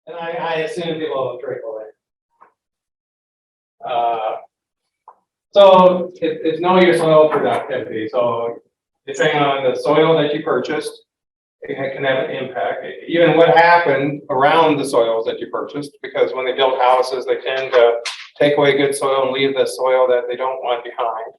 And I assume people will trickle in. So it's know your soil productivity. So depending on the soil that you purchased, it can have an impact. Even what happened around the soils that you purchased, because when they build houses, they tend to take away good soil and leave the soil that they don't want behind.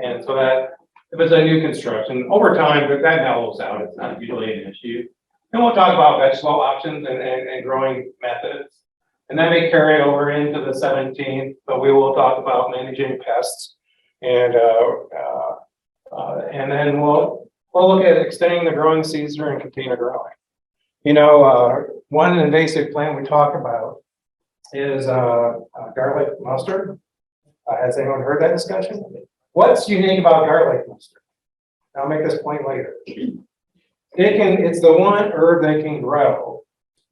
And so that if it's a new construction, over time, but that mellows out. It's not usually an issue. And we'll talk about vegetable options and growing methods. And that may carry over into the 17th, but we will talk about managing pests. And then we'll look at extending the growing season and container growing. You know, one invasive plant we talk about is garlic mustard. Has anyone heard that discussion? What's unique about garlic mustard? I'll make this point later. It's the one herb that can grow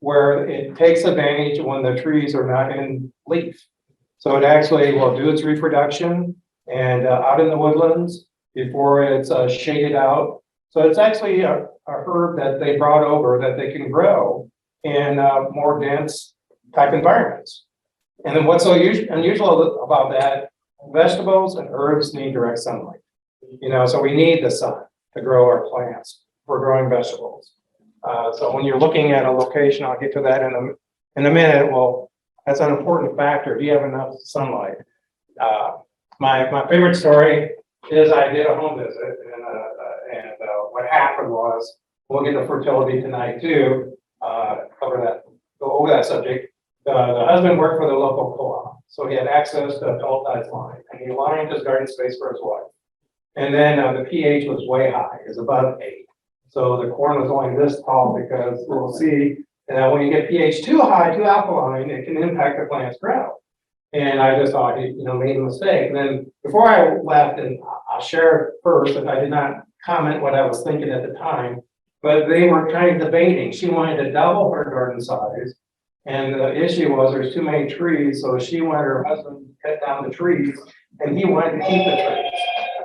where it takes advantage when the trees are not in leaf. So it actually will do its reproduction and out in the woodlands before it's shaded out. So it's actually a herb that they brought over that they can grow in more dense type environments. And then what's so unusual about that, vegetables and herbs need direct sunlight. You know, so we need the sun to grow our plants for growing vegetables. So when you're looking at a location, I'll get to that in a minute. Well, that's an important factor. Do you have enough sunlight? My favorite story is I did a home visit, and what happened was, we'll get to fertility tonight too. Go over that subject. The husband worked for the local co-op, so he had access to a pelletized line, and he lined his garden space for his wife. And then the pH was way high, it was above 8. So the corn was only this tall because we'll see when you get pH too high, too alkaline, it can impact the plant's growth. And I just thought he, made a mistake. And then before I left, and I'll share first that I did not comment what I was thinking at the time, but they were kind of debating. She wanted to double her garden size. And the issue was there's too many trees. So she wanted her husband to cut down the trees and he wanted to keep the trees.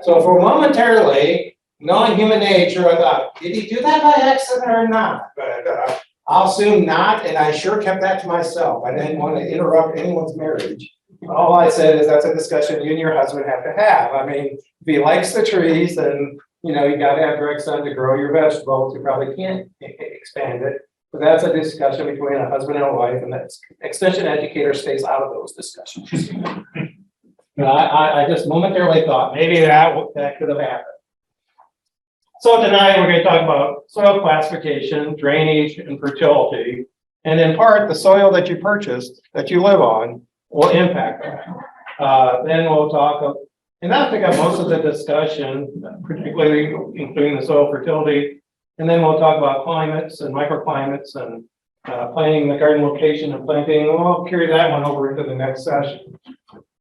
So for momentarily, knowing human nature, I thought, did he do that by accident or not? But I'll assume not, and I sure kept that to myself. I didn't want to interrupt anyone's marriage. All I said is that's a discussion you and your husband have to have. I mean, if he likes the trees, then you got to have direct sun to grow your vegetables. You probably can't expand it, but that's a discussion between a husband and a wife, and that extension educator stays out of those discussions. I just momentarily thought maybe that could have happened. So tonight we're going to talk about soil classification, drainage, and fertility. And in part, the soil that you purchased, that you live on, will impact that. Then we'll talk, and that'll pick up most of the discussion, particularly including the soil fertility. And then we'll talk about climates and microclimates and planting the garden location and planting. We'll carry that one over into the next session.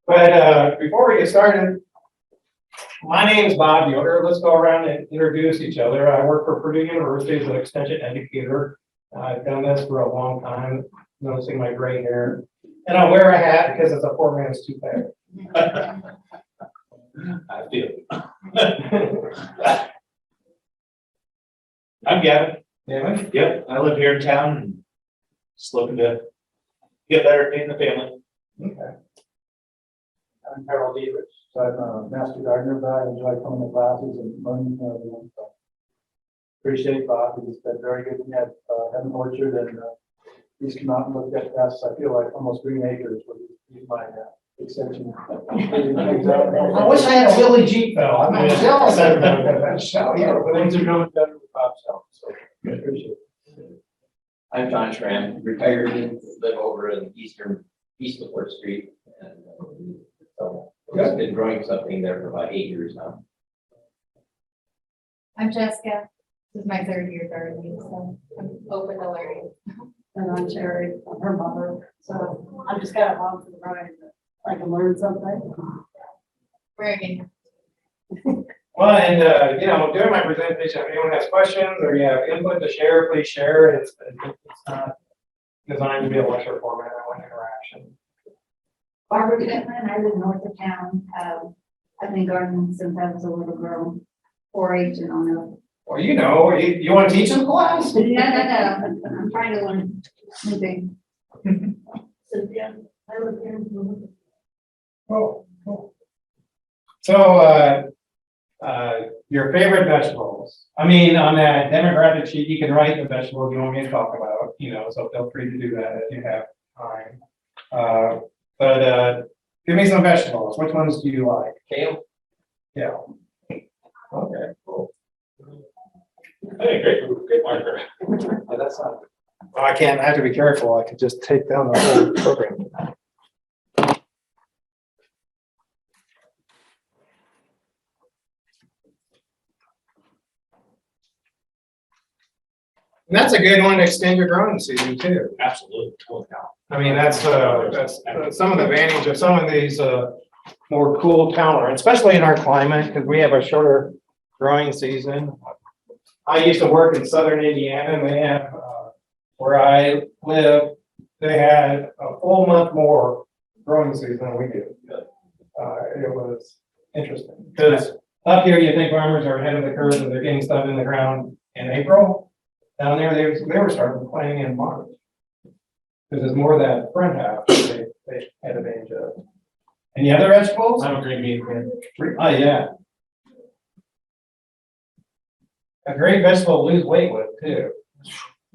But before we get started, my name is Bob Yoder. Let's go around and introduce each other. I work for Purdue University as an extension educator. I've done this for a long time, noticing my gray hair. And I wear a hat because it's a poor man's toupee. I feel it. I'm Gavin. Yeah. Yep, I live here in town and just looking to get better at being the family. Okay. I'm Harold Davis. So I'm a master gardener, but I enjoy coming to classes and learning from everyone. So appreciate Bob. He's been very good. We had an orchard and he's come out and looked at pests. I feel like almost green acres with my extension. I wish I had a Willie Jeep though. I'm not jealous of that show. Yeah, But things are going better with Bob's help. So I appreciate it. I'm John Schramm, retired, live over in east of 4th Street, and so I've been growing something there for about 8 years now. I'm Jessica. This is my 3rd year gardening, so I'm open to learning. And I'm Sherry, I'm her mother, so I'm just kind of along for the ride, but I can learn something. Learning. Well, and during my presentation, if anyone has questions or you have input to share, please share. It's not designed to be a lecture format. I want interaction. Barbara Pittman, I live north of town. I've been gardening since I was a little girl, 4-H and on up. Well, you want to teach them class? No, I'm trying to learn moving. Cynthia, I live here. Oh, cool. So, your favorite vegetables. I mean, on that demographic sheet, you can write the vegetables you want me to talk about, so feel free to do that if you have time. But give me some vegetables. Which ones do you like? Kale? Yeah. Okay, cool. Hey, great marker. Oh, that's not. Well, I have to be careful. I could just take down the whole program. And that's a good one to extend your growing season too. Absolutely. Holy cow. I mean, that's some of the advantage of some of these, more cool tolerant, especially in our climate, because we have a shorter growing season. I used to work in southern Indiana and they have, where I live, they had a full month more growing season than we do. It was interesting because up here you think farmers are ahead of the curve and they're getting stuff in the ground in April. Down there, they were starting planting in March. Because there's more of that front half that they had advantage of. Any other vegetables? I'm a green bean fan. Oh, yeah. A great vegetable to lose weight with too.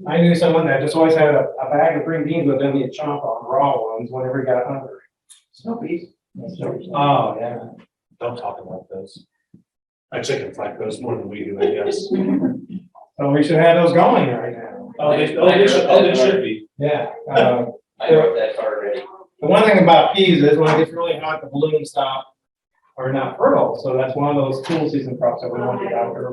I knew someone that just always had a bag of green beans with them he'd chomp on raw ones whenever he got hungry. Snoopy's. Oh, yeah. Don't talk about those. My chickens like those more than we do, I guess. So we should have those going right now. They should be. Yeah. I wrote that already. The one thing about peas is when it gets really hot, the balloons stop or not fertile. So that's one of those cool season crops that we want to get out there.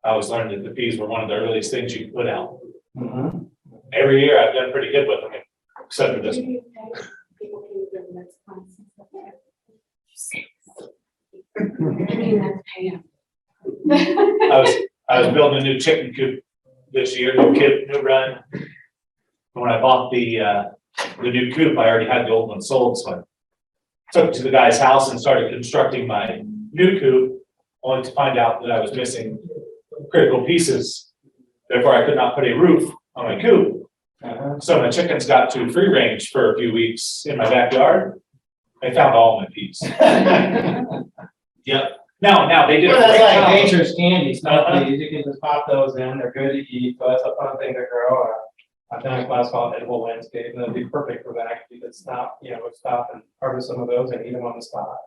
I was learning that the peas were one of the earliest things you can put out. Mm-hmm. Every year I've done pretty good with them, except for this one. I was building a new chicken coop this year, new run. When I bought the new coop, I already had the old one sold, so I took it to the guy's house and started constructing my new coop, only to find out that I was missing critical pieces. Therefore, I could not put a roof on my coop. So my chickens got to free range for a few weeks in my backyard. I found all my peas. Yep. Now they did. Well, a that's great like job. nature's candy stuff. Uh-huh. You can just pop those in. They're good to eat, but it's a fun thing to grow. I've done a class called Edible Landscape, and it'd be perfect for that. You could stop and harvest some of those and eat them on the spot.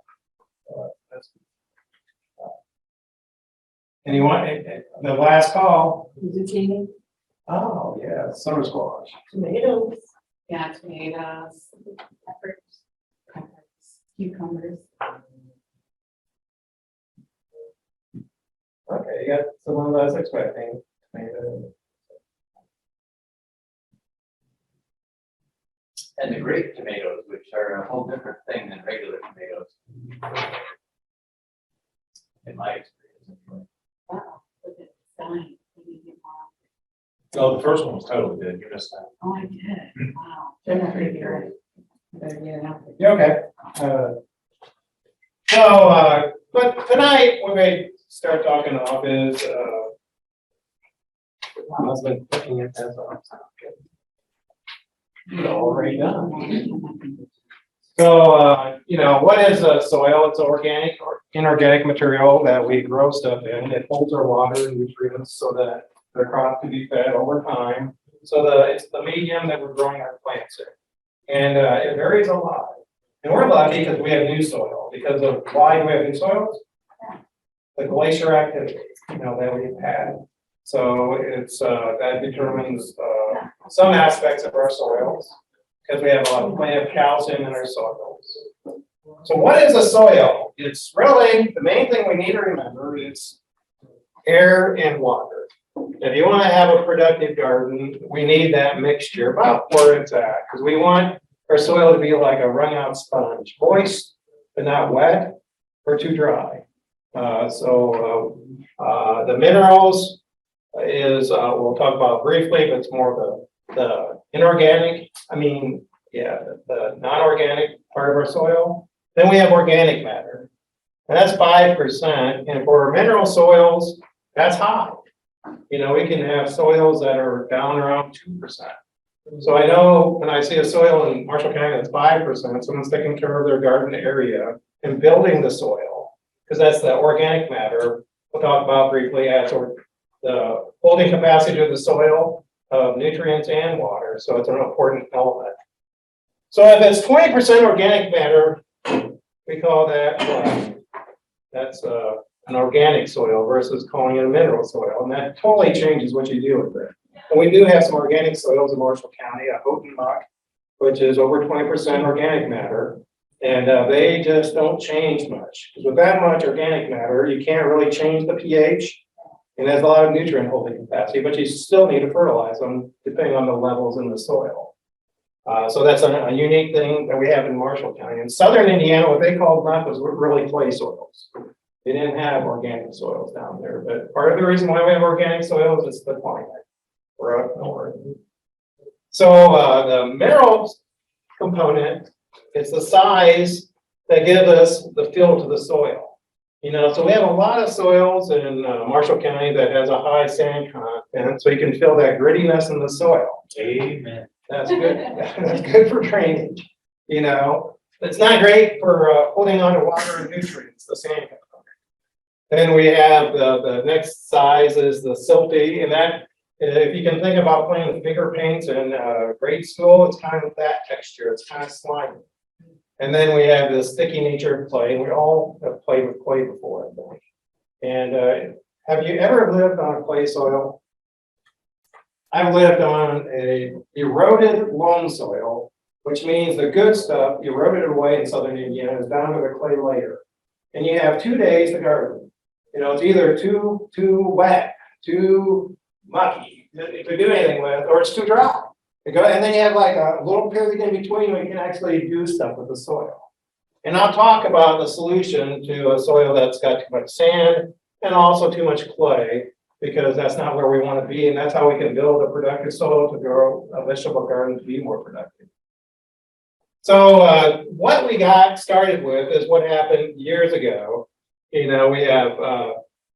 Anyone? The last call. Zucchini, Oh, yeah, summer squash. tomatoes. Yeah, tomatoes, peppers, cucumbers. Okay, you got someone that's expecting. Tomato. And the grape tomatoes, which are a whole different thing than regular tomatoes. In my experience. Wow, look at dying. Oh, the first one was totally good. You missed that. Oh, I did. Wow. They're not pretty good. Better get it out there. Yeah, okay. But tonight, we may start talking off is, my husband cooking it as already done. So, what is a soil? It's organic or inorganic material that we grow stuff in. It holds our water and nutrients so that the crop can be fed over time. So it's the medium that we're growing our plants in. And it varies a lot. And we're lucky because we have new soil. Because of why do we have new soils? The glacier activity, that we've had. So it's that determines some aspects of our soils because we have calcium in our soils. So what is a soil? It's really the main thing we need to remember is air and water. If you want to have a productive garden, we need that mixture about where it's at because we want our soil to be like a wrung out sponge, moist but not wet or too dry. The minerals is we'll talk about briefly, but it's more of the inorganic. The non-organic part of our soil. Then we have organic matter. And that's 5%. And for mineral soils, that's high. You know, we can have soils that are down around 2%. So I know when I see a soil in Marshall County that's 5%, someone's taking care of their garden area and building the soil, because that's the organic matter we'll talk about briefly as the holding capacity of the soil of nutrients and water. So it's an important element. So if it's 20% organic matter, we call that that's an organic soil versus calling it a mineral soil, and that totally changes what you do with it. And we do have some organic soils in Marshall County, Houghton, which is over 20% organic matter, and they just don't change much. Because with that much organic matter, you can't really change the pH, and there's a lot of nutrient holding capacity, but you still need to fertilize them depending on the levels in the soil. So that's a unique thing that we have in Marshall County. In southern Indiana, what they called enough was really clay soils. They didn't have organic soils down there, but part of the reason why we have organic soils is the climate. We're up north. So the minerals component is the size that gives us the feel to the soil. You know, so we have a lot of soils in Marshall County that has a high sand content, so you can feel that grittiness in the soil. Amen. That's good. That's good for drainage. You know, it's not great for holding on to water and nutrients, the sand component. Then we have the next size is the silty, and that, if you can think about playing with finger paints in grade school, it's kind of that texture. It's kind of slimy. And then we have the sticky nature of clay. We all have played with clay before, I think. And have you ever lived on a clay soil? I've lived on a eroded loam soil, which means the good stuff eroded away in southern Indiana is down to the clay layer. And you have 2 days to garden. You know, it's either too wet, too mucky to do anything with, or it's too dry. And then you have like a little period in between where you can actually do stuff with the soil. And I'll talk about the solution to a soil that's got too much sand and also too much clay, because that's not where we want to be. And that's how we can build a productive soil to grow a vegetable garden to be more productive. So what we got started with is what happened years ago. You know, we have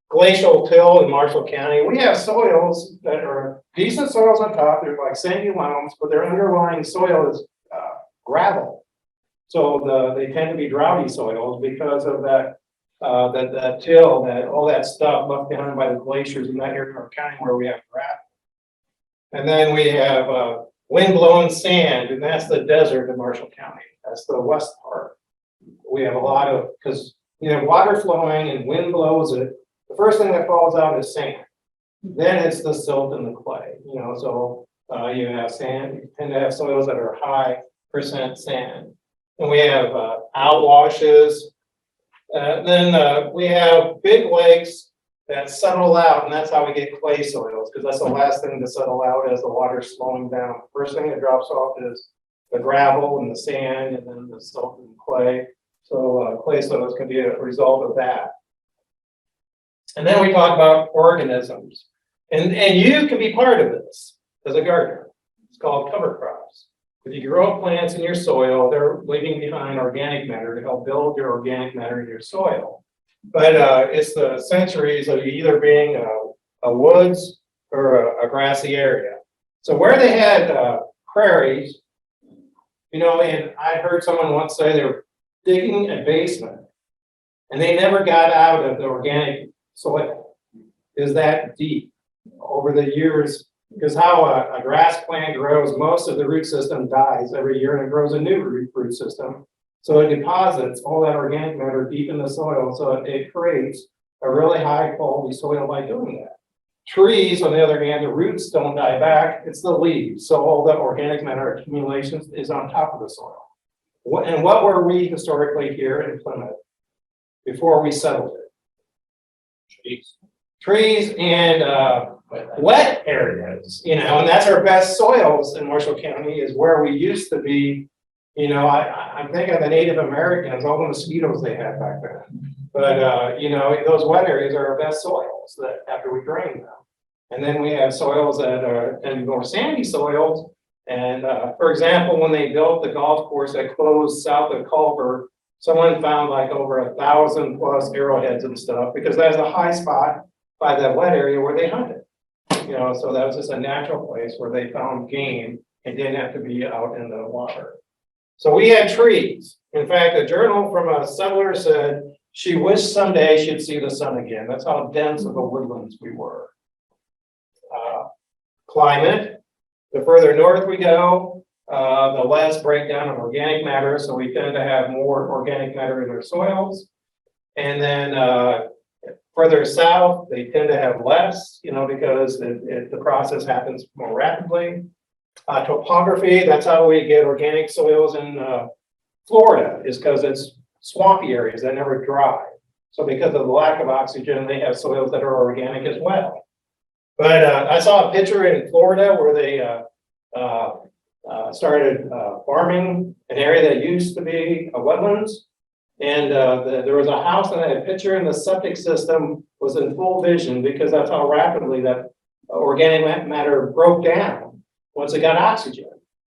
glacial till in Marshall County. We have soils that are decent soils on top. They're like sandy loams, but their underlying soil is gravel. So they tend to be droughty soils because of that till, that all that stuff left behind by the glaciers in that area of our county where we have gravel. And then we have wind-blown sand, and that's the desert in Marshall County. That's the west part. We have a lot of, because you know, water flowing and wind blows it, the first thing that falls out is sand. Then it's the silt and the clay, you know, so you have sand, you tend to have soils that are high % sand. And we have outwashes. Then we have big lakes that settle out, and that's how we get clay soils, because that's the last thing to settle out as the water's slowing down. First thing that drops off is the gravel and the sand, and then the silt and clay. So clay soils can be a result of that. And then we talk about organisms. And you can be part of this as a gardener. It's called cover crops. If you grow plants in your soil, they're leaving behind organic matter to help build your organic matter in your soil. But it's the centuries of either being a woods or a grassy area. So where they had prairies, you know, and I heard someone once say they were digging a basement and they never got out of the organic soil. Is that deep over the years? Because how a grass plant grows, most of the root system dies every year and it grows a new root system. So it deposits all that organic matter deep in the soil. So it creates a really high quality soil by doing that. Trees, on the other hand, the roots don't die back, it's the leaves. So all the organic matter accumulation is on top of the soil. And what were we historically here in Plymouth before we settled it? Trees and wet areas, you know, and that's our best soils in Marshall County is where we used to be. You know, I'm thinking of the Native Americans, all the mosquitoes they had back then. But, you know, those wet areas are our best soils that after we drain them. And then we have soils that are and more sandy soils. And for example, when they built the golf course that closed south of Culver Someone found like over 1,000 plus arrowheads and stuff, because that's a high spot by that wet area where they hunted. You know, so that was just a natural place where they found game and didn't have to be out in the water. So we had trees. In fact, a journal from a settler said she wished someday she'd see the sun again. That's how dense of a woodlands we were. Climate, the further north we go, the less breakdown of organic matter. So we tend to have more organic matter in our soils. And then further south, they tend to have less, you know, because the process happens more rapidly. Topography, that's how we get organic soils in Florida, is because it's swampy areas that never dry. So because of the lack of oxygen, they have soils that are organic as well. But I saw a picture in Florida where they started farming an area that used to be a wetlands. And there was a house that had a picture, and the septic system was in full vision because that's how rapidly that organic matter broke down once it got oxygen.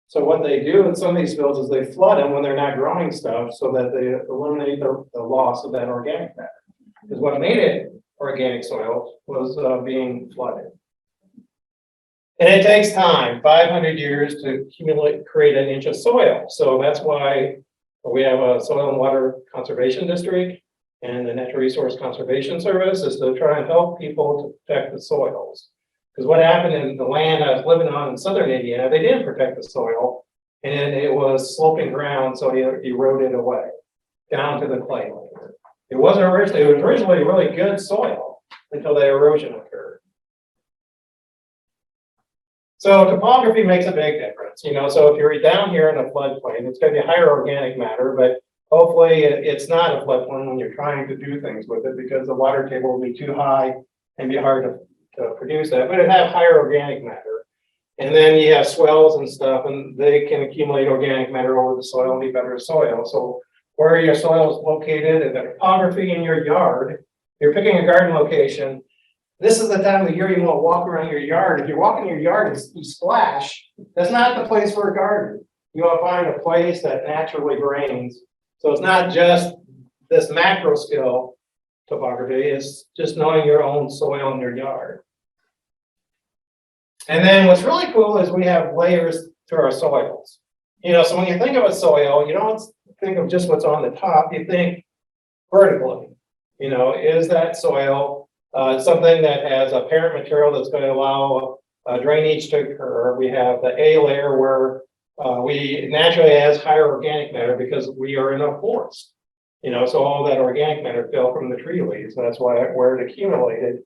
So what they do in some of these fields is they flood them when they're not growing stuff so that they eliminate the loss of that organic matter. Because what made it organic soil was being flooded. And it takes time, 500 years to create an inch of soil. So that's why we have a soil and water conservation district, and the Natural Resource Conservation Service is to try and help people to protect the soils. Because what happened in the land I was living on in southern Indiana, they didn't protect the soil, and it was sloping ground, so it eroded away down to the clay layer. It was originally really good soil until the erosion occurred. So topography makes a big difference, you know. So if you're down here in a floodplain, it's going to be higher organic matter, but hopefully it's not a floodplain when you're trying to do things with it, because the water table will be too high and be hard to produce that. But it has higher organic matter, and then you have swells and stuff, and they can accumulate organic matter over the soil and be better soil. So where your soil is located and the topography in your yard, you're picking a garden location. This is the time of the year you want to walk around your yard. If you're walking your yard and you splash, that's not the place for a garden. You want to find a place that naturally drains. So it's not just this macro skill topography, it's just knowing your own soil in your yard. And then what's really cool is we have layers to our soils. You know, so when you think of a soil, you don't think of just what's on the top, you think vertically. You know, is that soil something that has a parent material that's going to allow drainage to occur? We have the A layer where we naturally has higher organic matter because we are in a forest. You know, so all that organic matter fell from the tree leaves. That's where it accumulated.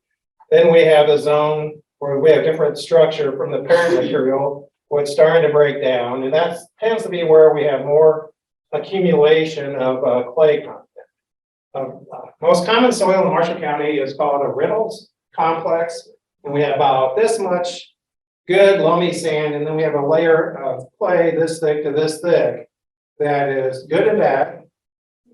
Then we have a zone where we have different structure from the parent material, where it's starting to break down, and that tends to be where we have more accumulation of clay content. Most common soil in Marshall County is called a Riddles complex, and we have about this much good loamy sand, and then we have a layer of clay this thick to this thick that is good and bad.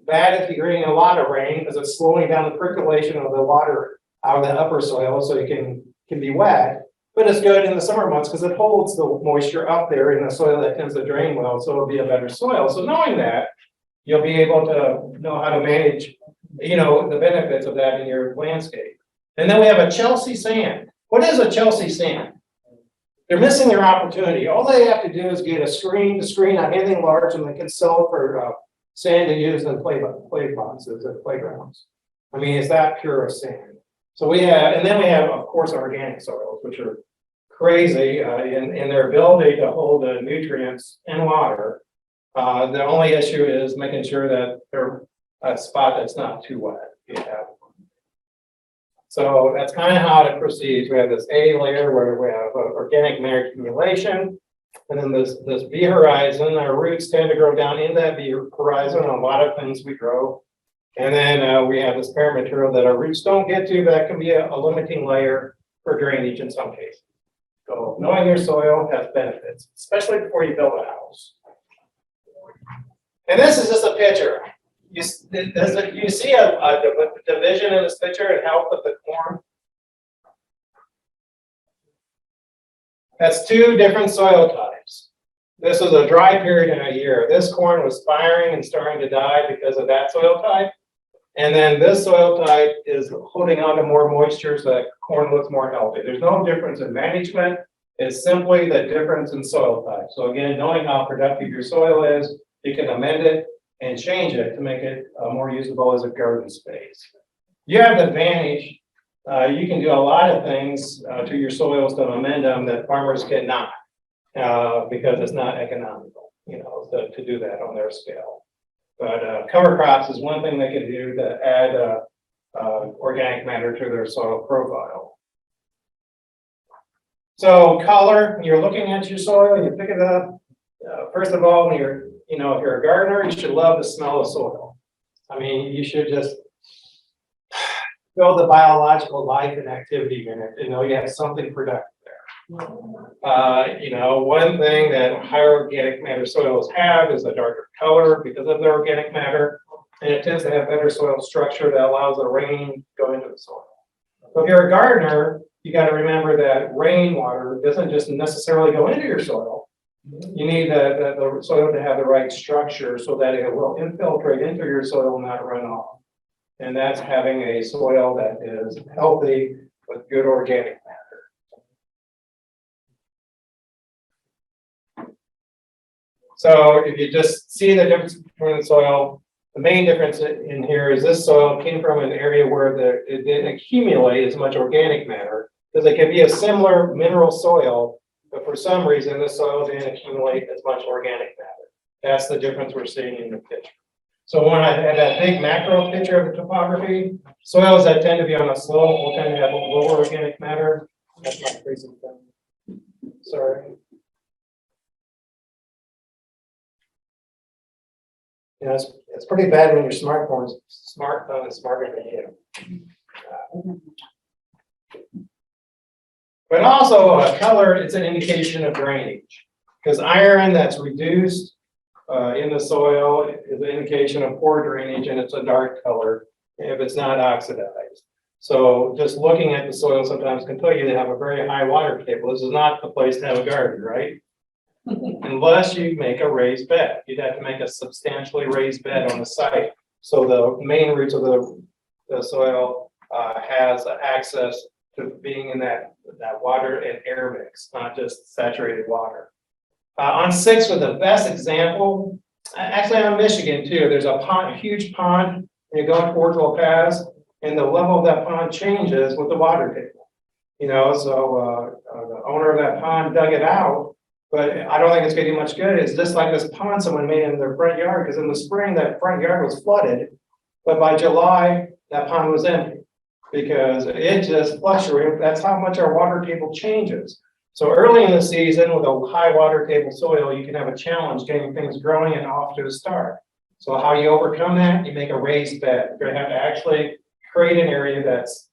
Bad if you're getting a lot of rain because it's slowing down the percolation of the water out of the upper soil, so it can be wet. But it's good in the summer months because it holds the moisture up there in the soil that tends to drain well, so it'll be a better soil. So knowing that, you'll be able to know how to manage, you know, the benefits of that in your landscape. And then we have a Chelsea sand. What is a Chelsea sand? They're missing their opportunity. All they have to do is get a screen to screen on anything large, and they can sell it for sand to use in play boxes at playgrounds. I mean, it's that pure of sand. So we have, and then we have, of course, organic soils, which are crazy in their ability to hold the nutrients and water. The only issue is making sure that they're a spot that's not too wet. So that's kind of how it proceeds. We have this A layer where we have organic matter accumulation, and then this B horizon. Our roots tend to grow down in that B horizon on a lot of things we grow. And then we have this parent material that our roots don't get to, but that can be a limiting layer for drainage in some cases. So knowing your soil has benefits, especially before you build a house. And this is just a picture. You see a division in this picture and help with the corn? That's two different soil types. This is a dry period in a year. This corn was firing and starting to die because of that soil type. And then this soil type is holding on to more moisture so that corn looks more healthy. There's no difference in management. It's simply the difference in soil type. So again, knowing how productive your soil is, you can amend it and change it to make it more usable as a garden space. You have the advantage, you can do a lot of things to your soils to amend them that farmers cannot because it's not economical, to do that on their scale. But cover crops is one thing they can do to add organic matter to their soil profile. So color, you're looking at your soil, you pick it up. First of all, when you're, if you're a gardener, you should love the smell of soil. I mean, you should just feel the biological life and activity in it, you have something productive there. One thing that higher organic matter soils have is a darker color because of their organic matter, and it tends to have better soil structure that allows the rain to go into the soil. So if you're a gardener, you got to remember that rainwater doesn't just necessarily go into your soil. You need the soil to have the right structure so that it will infiltrate into your soil and not run off. And that's having a soil that is healthy with good organic matter. So if you just see the difference between the soil, the main difference in here is this soil came from an area where it didn't accumulate as much organic matter, because it can be a similar mineral soil, but for some reason the soil didn't accumulate as much organic matter. That's the difference we're seeing in the picture. So when I had that big macro picture of the topography, soils that tend to be on a slope will tend to have lower organic matter. That's my freezing thing. Sorry. It's pretty bad when your smartphone is smarter than you. But also color is an indication of drainage, because iron that's reduced in the soil is an indication of poor drainage, and it's a dark color if it's not oxidized. So just looking at the soil sometimes can tell you they have a very high water table. This is not the place to have a garden, right? Unless you make a raised bed. You'd have to make a substantially raised bed on the site. So the main roots of the soil has access to being in that water and air mix, not just saturated water. On 6 was the best example. Actually, on Michigan too, there's a huge pond, and you're going towards La Paz, and the level of that pond changes with the water table. So the owner of that pond dug it out, but I don't think it's getting much good. It's just like this pond someone made in their front yard, because in the spring that front yard was flooded, but by July that pond was empty because it just fluctuated. That's how much our water table changes. So early in the season with a high water table soil, you can have a challenge getting things growing and off to a start. So how you overcome that? You make a raised bed. You're going to have to actually create an area that's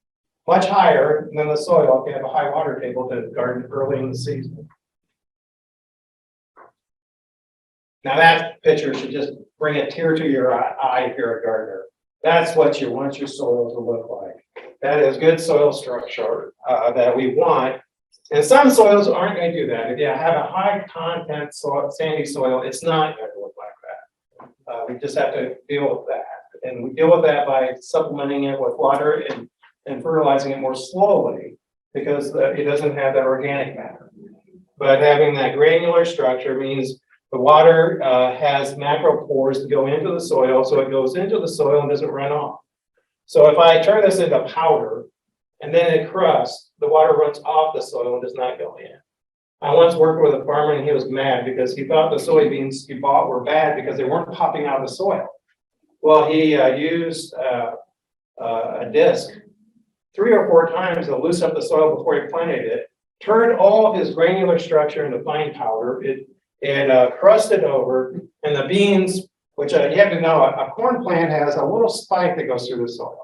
much higher than the soil if you have a high water table to garden early in the season. Now that picture should just bring a tear to your eye if you're a gardener. That's what you want your soil to look like. That is good soil structure that we want. And some soils aren't going to do that. If you have a high content soil, sandy soil, it's not going to look like that. We just have to deal with that. And we deal with that by supplementing it with water and fertilizing it more slowly, because it doesn't have that organic matter. But having that granular structure means the water has macro pores to go into the soil, so it goes into the soil and doesn't run off. So if I turn this into powder and then it crusts, the water runs off the soil and does not go in. I once worked with a farmer and he was mad because he thought the soybeans he bought were bad because they weren't popping out of the soil. Well, he used a disc 3 or 4 times to loosen up the soil before he planted it, turned all of his granular structure into fine powder. It crusted over, and the beans, which you have to know, a corn plant has a little spike that goes through the soil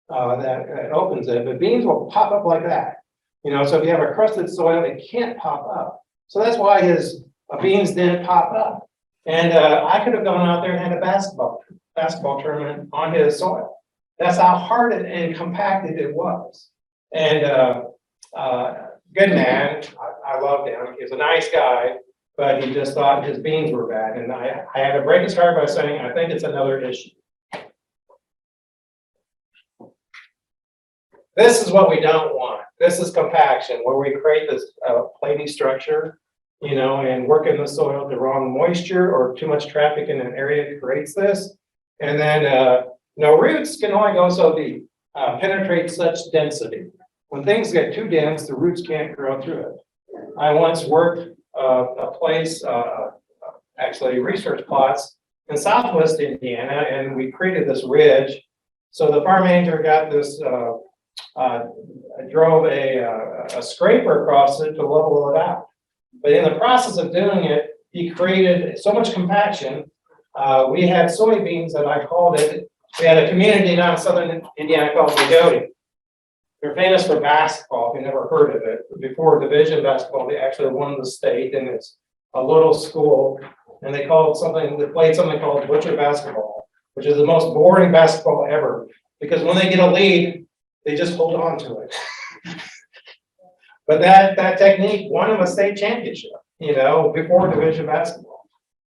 that opens it, but beans will pop up like that. So if you have a crusted soil, it can't pop up. So that's why his beans didn't pop up. And I could have gone out there and had a basketball tournament on his soil. That's how hard and compacted it was. And good man, I loved him. He was a nice guy. but he just thought his beans were bad. And I had to break his heart by saying, I think it's another issue. This is what we don't want. This is compaction, where we create this platy structure, you know, and work in the soil, the wrong moisture or too much traffic in an area creates this. And then, roots can only go so deep, penetrate such density. When things get too dense, the roots can't grow through it. I once worked a place, actually research plots in Southwest Indiana, and we created this ridge. So the farm manager got this, drove a scraper across it to level it out. But in the process of doing it, he created so much compaction. We had soybeans that I called it. We had a community down in southern Indiana called Yoder. They're famous for basketball. If you never heard of it, before division basketball, they actually won the state, and it's a little school. And they played something called butcher basketball, which is the most boring basketball ever. Because when they get a lead, they just hold on to it. But that technique won them a state championship, before division basketball.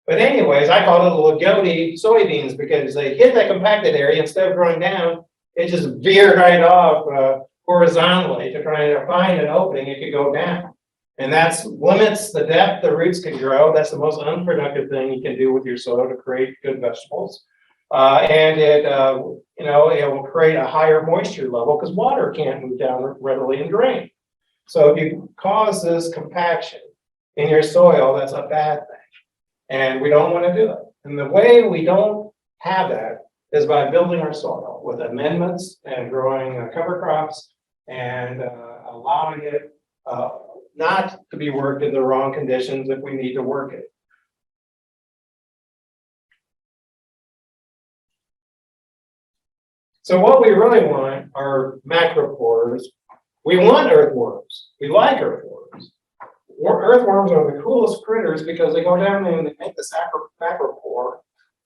But anyways, I call it the Lagodi soybeans because they hit that compacted area. Instead of growing down, it just veered right off horizontally to try to find an opening it could go down. And that limits the depth the roots can grow. That's the most unproductive thing you can do with your soil to create good vegetables. And it will create a higher moisture level because water can't move down readily and drain. So if you cause this compaction in your soil, that's a bad thing. And we don't want to do it. And the way we don't have that is by building our soil with amendments and growing cover crops and allowing it not to be worked in the wrong conditions if we need to work it. So what we really want are macropores. We want earthworms. We like earthworms. Earthworms are the coolest critters because they go down there and they make this macropore.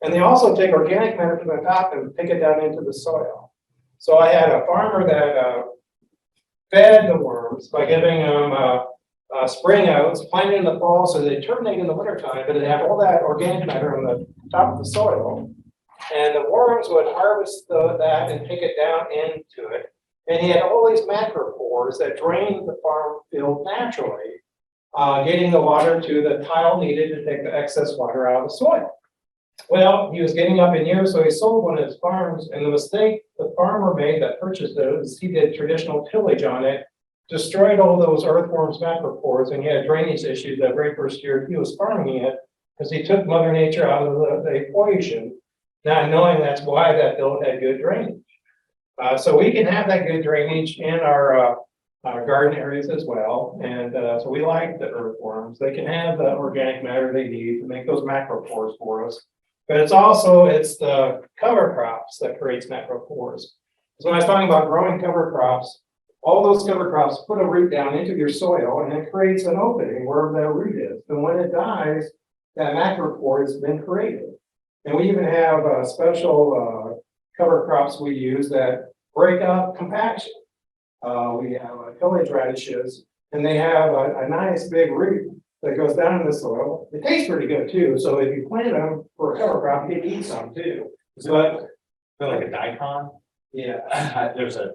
And they also take organic matter from the top and pick it down into the soil. So I had a farmer that fed the worms by giving them spring oats, planted in the fall, so they terminate in the wintertime, but they have all that organic matter on the top of the soil. And the worms would harvest that and pick it down into it. And he had all these macropores that drained the farm field naturally, getting the water to the tile needed to take the excess water out of the soil. Well, he was getting up in years, so he sold one of his farms, and the mistake the farmer made that purchased it was he did traditional tillage on it, destroyed all those earthworms macropores, and he had drainage issues that very first year he was farming it because he took Mother Nature out of the equation, not knowing that's why that field had good drainage. So we can have that good drainage in our garden areas as well, and so we like the earthworms. They can have the organic matter they need to make those macropores for us. But it's the cover crops that creates macropores. So when I was talking about growing cover crops, all those cover crops put a root down into your soil and it creates an opening where the root is. And when it dies, that macropore has been created. And we even have special cover crops we use that break up compaction. We have tillage radishes, and they have a nice big root that goes down in the soil. It tastes pretty good too. So if you plant them for a cover crop, you can eat some too. But Like a daikon. yeah, There's a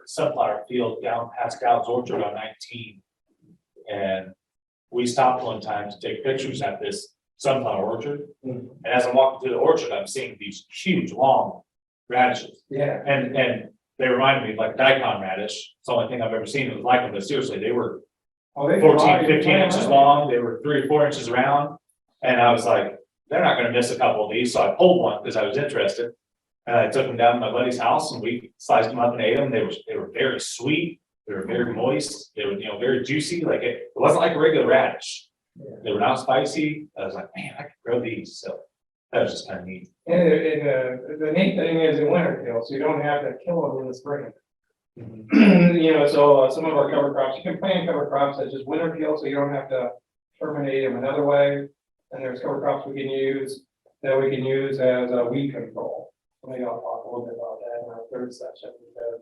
sunflower field down past Gal's Orchard on 19. And we stopped one time to take pictures at this sunflower orchard. And as I'm walking through the orchard, I'm seeing these huge, long radishes. yeah. And they reminded me of like daikon radish. It's the only thing I've ever seen that was like them, but seriously, they were 14, 15 inches long. They were 3 or 4 inches around. And I was like, they're not going to miss a couple of these. So I pulled one because I was interested. And I took them down to my buddy's house and we sliced them up and ate them. They were very sweet. They were very moist. They were, very juicy. Like it wasn't like a regular radish. They were not spicy. I was like, man, I could grow these. So that was just kind of neat. And the neat thing is in winter kill, so you don't have to kill them in the spring. So some of our cover crops, you can plant cover crops that just winter kill, so you don't have to terminate them another way. And there's cover crops we can use as a weed control. Maybe I'll talk a little bit about that in our third session because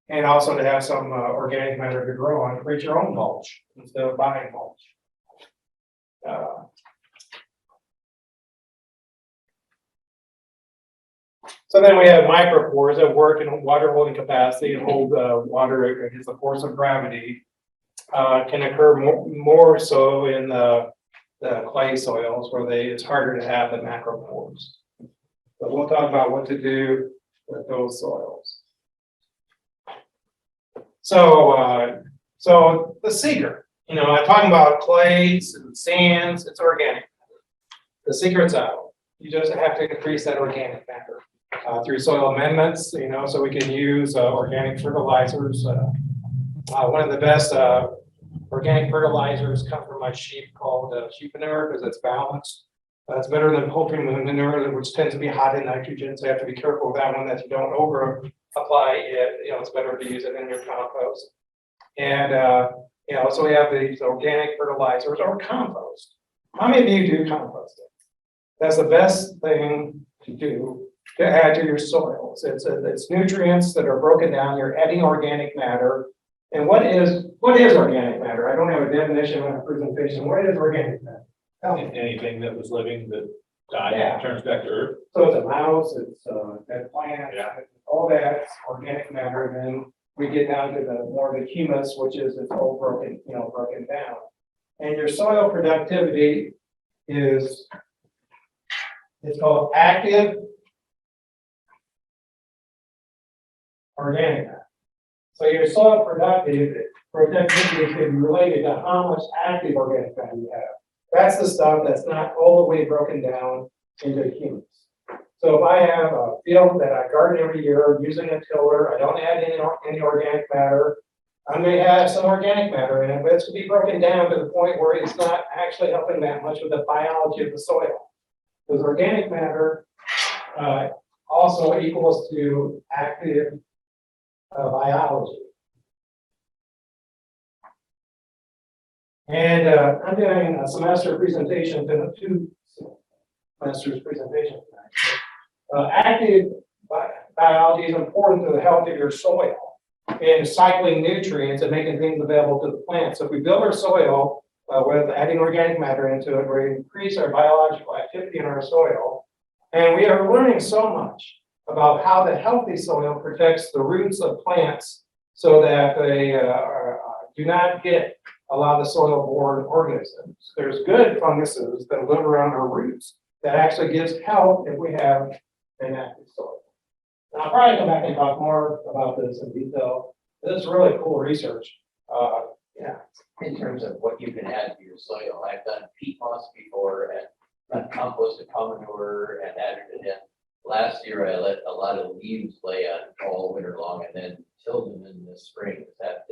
And also to have some organic matter to grow on, create your own mulch instead of buying mulch. So then we have micropores that work in water holding capacity and hold water against the force of gravity. Can occur more so in the clay soils where it's harder to have the macropores. But we'll talk about what to do with those soils. So, so the secret, I'm talking about clays and sands, it's organic. The secret's out. You just have to increase that organic matter through soil amendments, so we can use organic fertilizers. One of the best organic fertilizers come from my sheep called sheep manure because it's balanced. It's better than poultry manure, which tends to be high in nitrogen, so you have to be careful with that one that you don't over apply it. It's better to use it in your compost. And so we have these organic fertilizers or compost. How many of you do composting? That's the best thing to do to add to your soils. It's nutrients that are broken down. You're adding organic matter. And what is organic matter? I don't have a definition on a presentation. What is organic matter? Anything that was living that died Yeah. turns back to earth. So it's a mouse, it's that plant, Yeah. all that's organic matter. And then we get down to the more the humus, which is it's all broken down. And your soil productivity it's called active organic matter. So your soil productivity is related to how much active organic matter you have. That's the stuff that's not all the way broken down into humus. So if I have a field that I garden every year using a tiller, I don't add any organic matter, I may have some organic matter in it, but it's going to be broken down to the point where it's not actually helping that much with the biology of the soil. Because organic matter also equals to active biology. And I'm doing a semester presentation, two semesters presentation tonight. Active biology is important to the health of your soil and cycling nutrients and making things available to the plant. So if we build our soil with adding organic matter into it, we increase our biological activity in our soil. And we are learning so much about how the healthy soil protects the roots of plants so that they do not get a lot of the soil-borne organisms. There's good funguses that live around our roots that actually gives health if we have an active soil. And I'll probably come back and talk more about this in detail. This is really cool research. Yeah. In terms of what you can add to your soil, I've done peat moss before and done composted cow manure and added it in. Last year, I let a lot of leaves lay on all winter long and then tilled them in the spring. Is that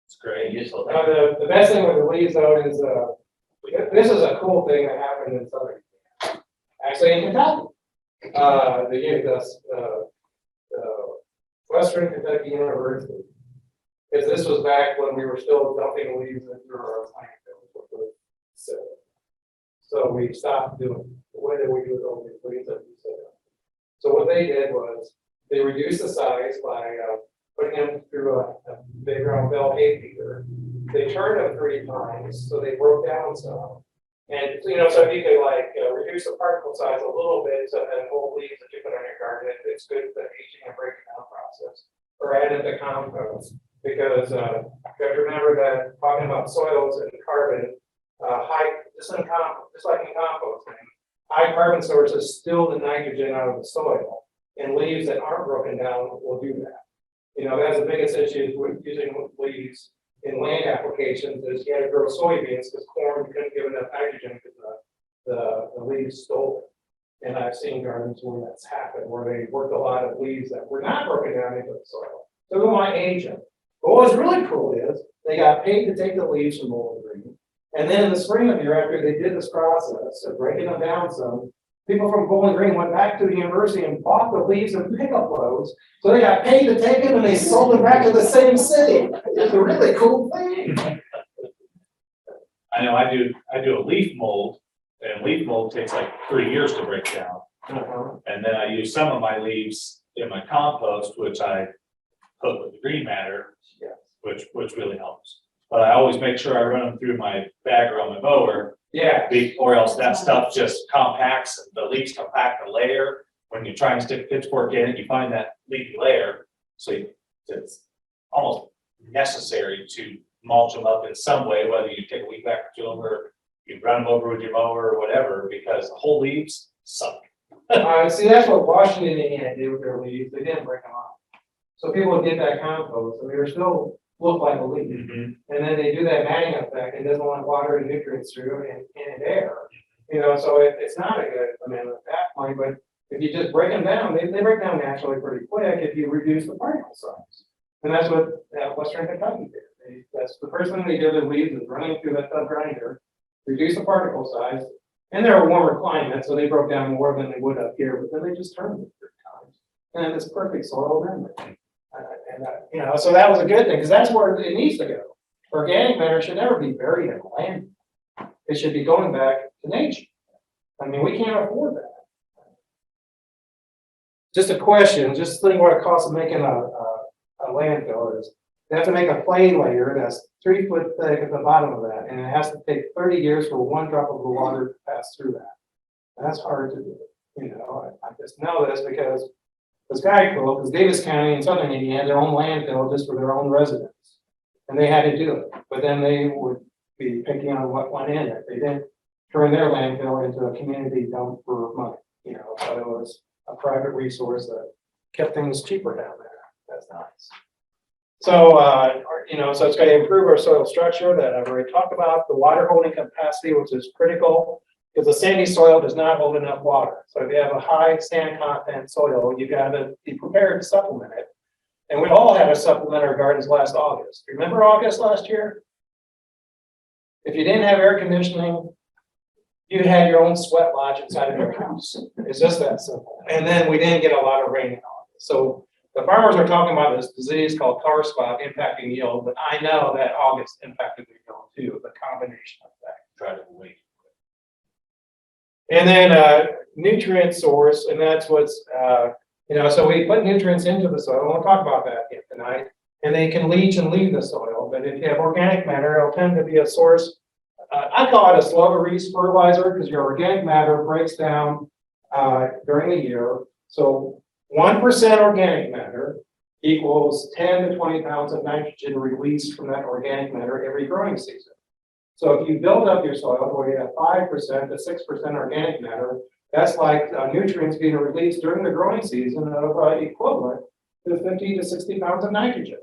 It's great. useful Now, thing? the best thing with the leaves though is this is a cool thing that happened in southern, actually in Kentucky. The Western Kentucky University. Because this was back when we were still dumping leaves into our landfill. So we stopped doing it. What did we do with all these leaves that we set up? So what they did was they reduced the size by putting them through a big round bell hay feeder. They turned them 3 times, so they broke down some. And so if you could reduce the particle size a little bit, so that old leaves that you put on your garden, it's good for the aging and breaking down process. Or add it to compost, because you have to remember that talking about soils and carbon, just like in composting, high carbon sources steal the nitrogen out of the soil, and leaves that aren't broken down will do that. That's the biggest issue with using leaves in land applications is you had to grow soybeans because corn couldn't give enough nitrogen because the leaves stole it. And I've seen gardens where that's happened, where they worked a lot of leaves that were not broken down into the soil. So they might age them. But what's really cool is they got paid to take the leaves from Bowling Green. And then in the spring of the year, after they did this process of breaking them down some, people from Bowling Green went back to the university and bought the leaves and pickup loads. So they got paid to take them and they sold them back to the same city. It's a really cool thing. I know I do a leaf mold, and leaf mold takes like 3 years to break down. And then I use some of my leaves in my compost, which I hook with the green matter, Yeah. which really helps. But I always make sure I run them through my bagger on my mower, Yeah, or else that stuff just compacts, and the leaves compact the layer. When you're trying to stick a pitchfork in it, you find that leafy layer, so it's almost necessary to mulch them up in some way, whether you take a weed whacker to them or you run them over with your mower or whatever, because the whole leaves suck. see, that's what Washington did with their leaves, they didn't break them off. So people would get that compost, and they were still look like a leaf. And then they do that matting effect, it doesn't want water and nutrients through and air. You know, so it's not a good amendment at that point, but if you just break them down, they break down naturally pretty quick if you reduce the particle size. And that's what Western Kentucky did. That's the first thing they did with leaves is running through that tub grinder, reduce the particle size. And they're a warmer climate, so they broke down more than they would up here, but then they just turned it 3 times. And it's perfect soil amendment. You know, so that was a good thing, because that's where it needs to go. Organic matter should never be buried in land. It should be going back to nature. I mean, we can't afford that. Just a question, just think what it costs of making a landfill is. They have to make a clay layer that's 3 foot thick at the bottom of that, and it has to take 30 years for 1 drop of the water to pass through that. And that's hard to do. You know, I just know this because this guy called, because Davis County and Southern Indiana had their own landfill just for their own residents. And they had to do it, but then they would be picking on what went in it. They didn't turn their landfill into a community dump for money, you know, so it was a private resource that kept things cheaper down there. That's nice. So, you know, so it's going to improve our soil structure that I've already talked about, the water holding capacity, which is critical. Because the sandy soil does not hold enough water. So if you have a high sand content soil, you got to be prepared to supplement it. And we all had to supplement our gardens last August. Remember August last year? If you didn't have air conditioning, you had your own sweat lodge inside of your house. It's just that simple. And then we didn't get a lot of rain in August. So the farmers are talking about this disease called tar spot impacting yield, but I know that August impacted the yield too, the combination of that. Try to wait. And then nutrient source, and that's what's, you know, so we put nutrients into the soil, and we'll talk about that here tonight, and they can leach and leave the soil, but if you have organic matter, it'll tend to be a source. I call it a slow release fertilizer, because your organic matter breaks down during the year. So 1% organic matter equals 10 to 20 pounds of nitrogen released from that organic matter every growing season. So if you build up your soil where you have 5% to 6% organic matter, that's like nutrients being released during the growing season of equivalent to 50 to 60 pounds of nitrogen.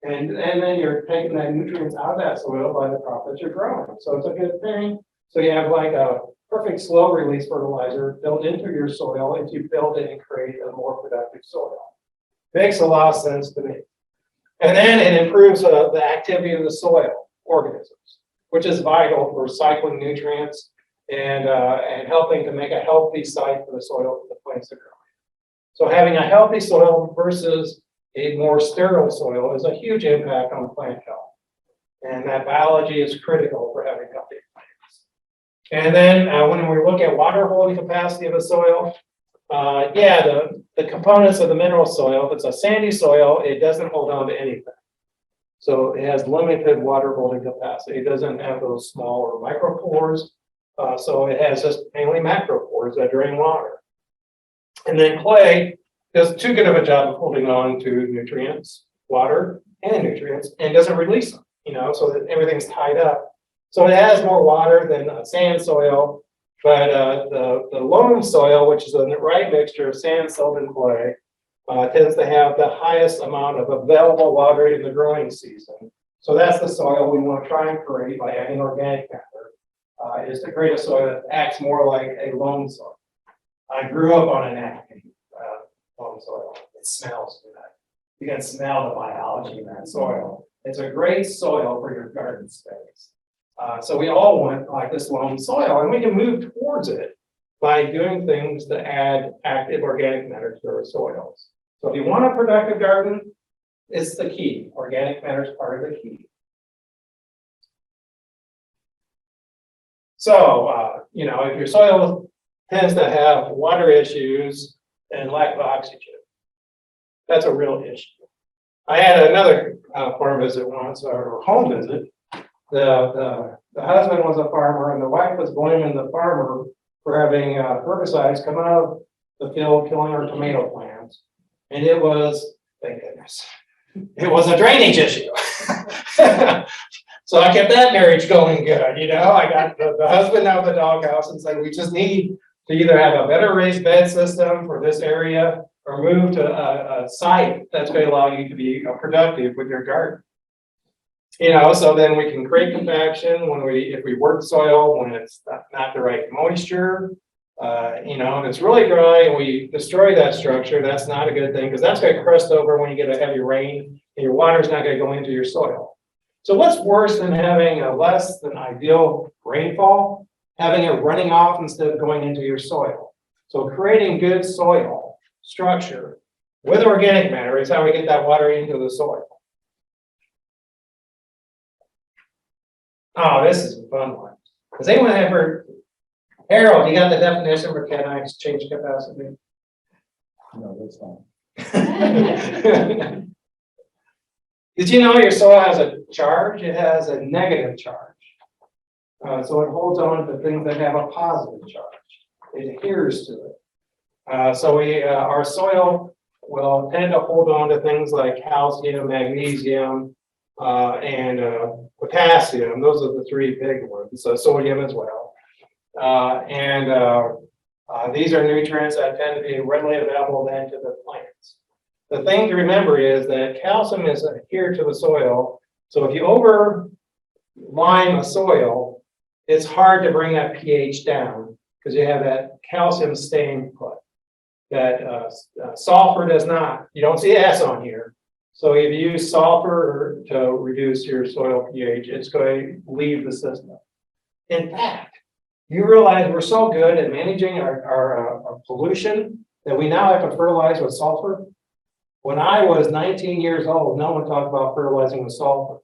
And then you're taking that nutrients out of that soil by the crop that you're growing. So it's a good thing. So you have like a perfect slow release fertilizer built into your soil if you build it and create a more productive soil. Makes a lot of sense to me. And then it improves the activity of the soil organisms, which is vital for cycling nutrients and helping to make a healthy site for the soil for the plants to grow in. So having a healthy soil versus a more sterile soil is a huge impact on plant health. And that biology is critical for having healthy plants. And then when we look at water holding capacity of a soil, the components of the mineral soil, if it's a sandy soil, it doesn't hold on to anything. So it has limited water holding capacity. It doesn't have those small or micropores. So it has just mainly macropores that drain water. And then clay does too good of a job of holding on to nutrients, water and nutrients, and doesn't release them, you know, so that everything's tied up. So it has more water than sand soil, but the loam soil, which is the right mixture of sand, silt, and clay, tends to have the highest amount of available water in the growing season. So that's the soil we want to try and create by adding organic matter, is to create a soil that acts more like a loam soil. I grew up on an active loam soil. It smells good. You can smell the biology in that soil. It's a great soil for your garden space. So we all want like this loam soil, and we can move towards it by doing things to add active organic matter to our soils. So if you want a productive garden, it's the key. Organic matter is part of the key. So, you know, if your soil tends to have water issues and lack of oxygen, that's a real issue. I had another farm visit once, or home visit. The husband was a farmer and the wife was blaming the farmer for having herbicides come out of the field, killing our tomato plants. And it was, thank goodness, it was a drainage issue. So I kept that marriage going good, you know, I got the husband out of the doghouse and said, we just need to either have a better raised bed system for this area or move to a site that's going to allow you to be productive with your garden. You know, so then we can create compaction if we work soil when it's not the right moisture, you know, and it's really dry and we destroy that structure, that's not a good thing because that's going to crust over when you get a heavy rain and your water's not going to go into your soil. So what's worse than having a less than ideal rainfall? Having it running off instead of going into your soil. So creating good soil structure with organic matter is how we get that water into the soil. Oh, this is a fun one. Has anyone ever, Harold, you got the definition for cation exchange capacity? No, that's not. Did you know your soil has a charge? It has a negative charge. So it holds on to things that have a positive charge. It adheres to it. So our soil will tend to hold on to things like calcium, magnesium, and potassium. Those are the three big ones. So sodium as well. These are nutrients that tend to be readily available then to the plants. The thing to remember is that calcium is adhered to the soil. So if you over lime a soil, it's hard to bring that pH down because you have that calcium staying put. That sulfur does not. You don't see S on here. So if you use sulfur to reduce your soil pH, it's going to leave the system. In fact, you realize we're so good at managing our pollution that we now have to fertilize with sulfur. When I was 19 years old, no one talked about fertilizing with sulfur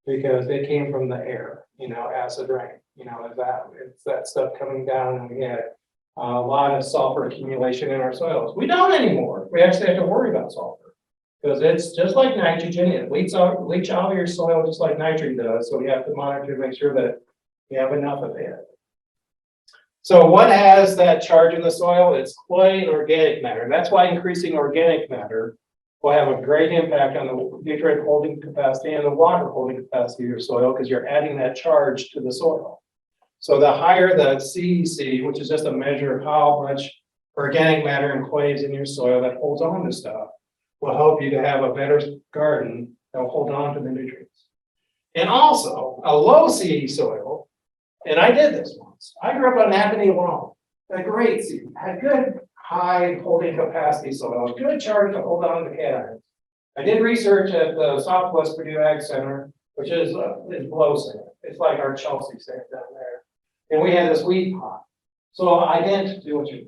because it came from the air, you know, acid rain, you know, it's that stuff coming down and we had a lot of sulfur accumulation in our soils. We don't anymore. We actually have to worry about sulfur because it's just like nitrogen. It leach out of your soil just like nitrogen does. So we have to monitor to make sure that we have enough of it. So what has that charge in the soil? It's clay and organic matter. That's why increasing organic matter will have a great impact on the nutrient holding capacity and the water holding capacity of your soil because you're adding that charge to the soil. So the higher the CEC, which is just a measure of how much organic matter and clay is in your soil that holds on to stuff, will help you to have a better garden that will hold on to the nutrients. And also a low CE soil, and I did this once. I grew up on Napanee Lawn, a great seed, had good high holding capacity soil, good charge to hold on to cations. I did research at the Southwest Purdue Ag Center, which is blow sand. It's like our Chelsea sand down there. And we had this weed pot. So I didn't do what you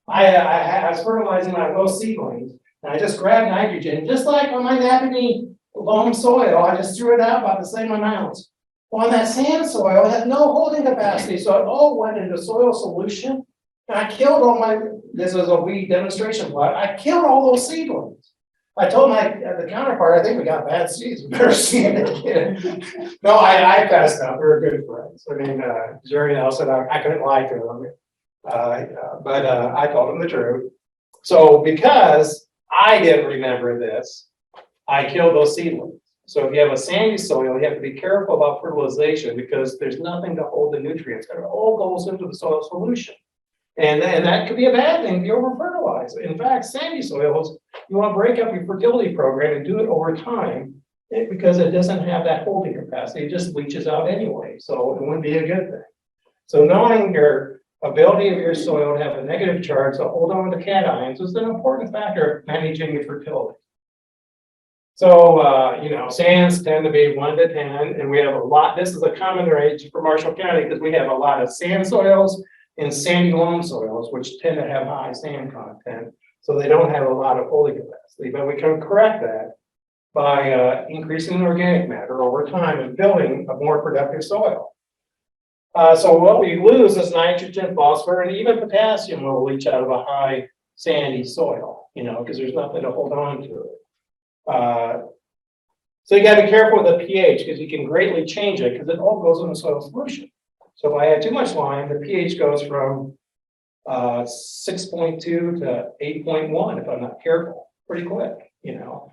I was fertilizing my low seedlings, and I just grabbed nitrogen, just like on my Napanee loam soil, I just threw it out about the same amounts. Well, on that sand soil, it had no holding capacity, so it all went into soil solution. And I killed all this was a weed demonstration plot, I killed all those seedlings. I told the counterpart, I think we got bad seeds, we better see it again. No, I passed out, we were good friends. I mean, Jerry Nelson, I couldn't lie to him. But I told him the truth. So because I didn't remember this, I killed those seedlings. So if you have a sandy soil, you have to be careful about fertilization because there's nothing to hold the nutrients. It all goes into the soil solution. And that could be a bad thing if you over fertilize. In fact, sandy soils, you want to break up your fertility program and do it over time because it doesn't have that holding capacity. It just leaches out anyway. So it wouldn't be a good thing. So knowing your ability of your soil to have a negative charge to hold on to cations is an important factor of managing your fertility. So, you know, sands tend to be 1 to 10, and we have a lot. This is a common range for Marshall County because we have a lot of sand soils and sandy loam soils, which tend to have high sand content. So they don't have a lot of holding capacity, but we can correct that by increasing organic matter over time and building a more productive soil. So what we lose is nitrogen, phosphorus, and even potassium will leach out of a high sandy soil, you know, because there's nothing to hold on to it. So you gotta be careful with the pH because you can greatly change it because it all goes in the soil solution. So if I add too much lime, the pH goes from 6.2 to 8.1 if I'm not careful, pretty quick, you know.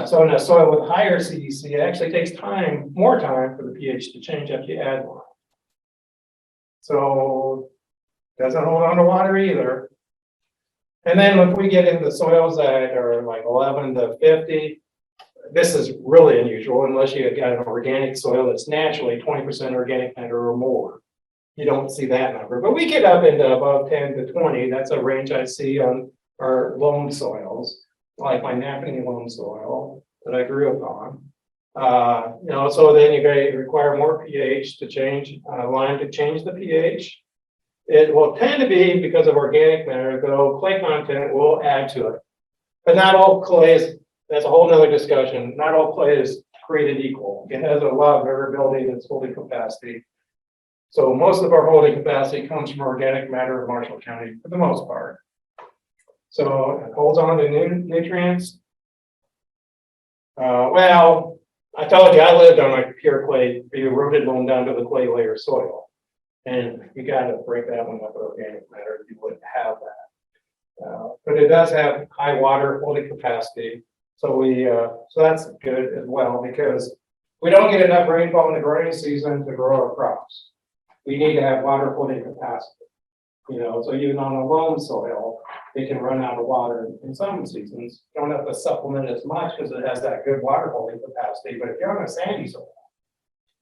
So in a soil with higher CDC, it actually takes time, more time for the pH to change after you add lime. So doesn't hold on to water either. And then if we get into soils that are like 11 to 50, this is really unusual unless you got an organic soil that's naturally 20% organic matter or more. You don't see that number, but we get up into above 10 to 20. That's a range I see on our loam soils, like my Napanee loam soil that I grew up on. You know, so then you require more pH to change, lime to change the pH. It will tend to be because of organic matter, though clay content will add to it. But not all clays, that's a whole nother discussion. Not all clay is created equal. It has a lot of variability in its holding capacity. So most of our holding capacity comes from organic matter in Marshall County for the most part. So it holds on to nutrients. Well, I told you I lived on a pure clay, eroded loam down to the clay layer soil. And you got to break that one up with organic matter. You wouldn't have that. But it does have high water holding capacity. So so that's good as well because we don't get enough rainfall in the growing season to grow our crops. We need to have water holding capacity. You know, so even on a loam soil, it can run out of water in some seasons. You don't have to supplement as much because it has that good water holding capacity. But if you're on a sandy soil,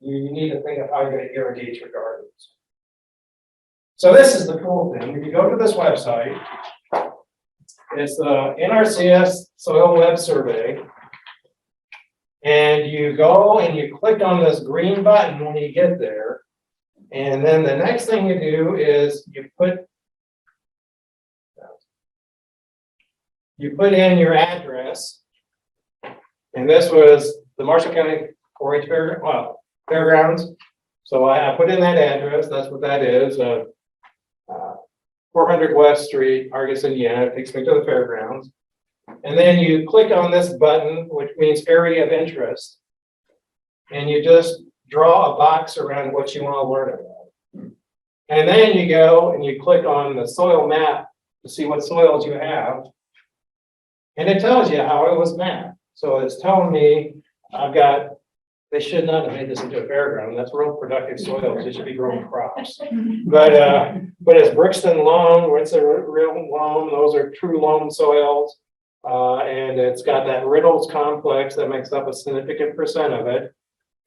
you need to think of how you're going to irrigate your gardens. So this is the cool thing. If you go to this website, it's the NRCS Soil Web Survey. And you go and you click on this green button when you get there. And then the next thing you do is you put in your address. And this was the Marshall County 4-H Fairgrounds. So I put in that address. That's what that is. 400 West Street, Argus, Indiana. It takes me to the fairgrounds. And then you click on this button, which means area of interest. And you just draw a box around what you want to learn about. And then you go and you click on the soil map to see what soils you have. And it tells you how it was mapped. So it's telling me they should not have made this into a fairground. That's real productive soils. They should be growing crops. But it's Brixton loam, where it's a real loam. Those are true loam soils. And it's got that Riddles complex that makes up a significant percent of it.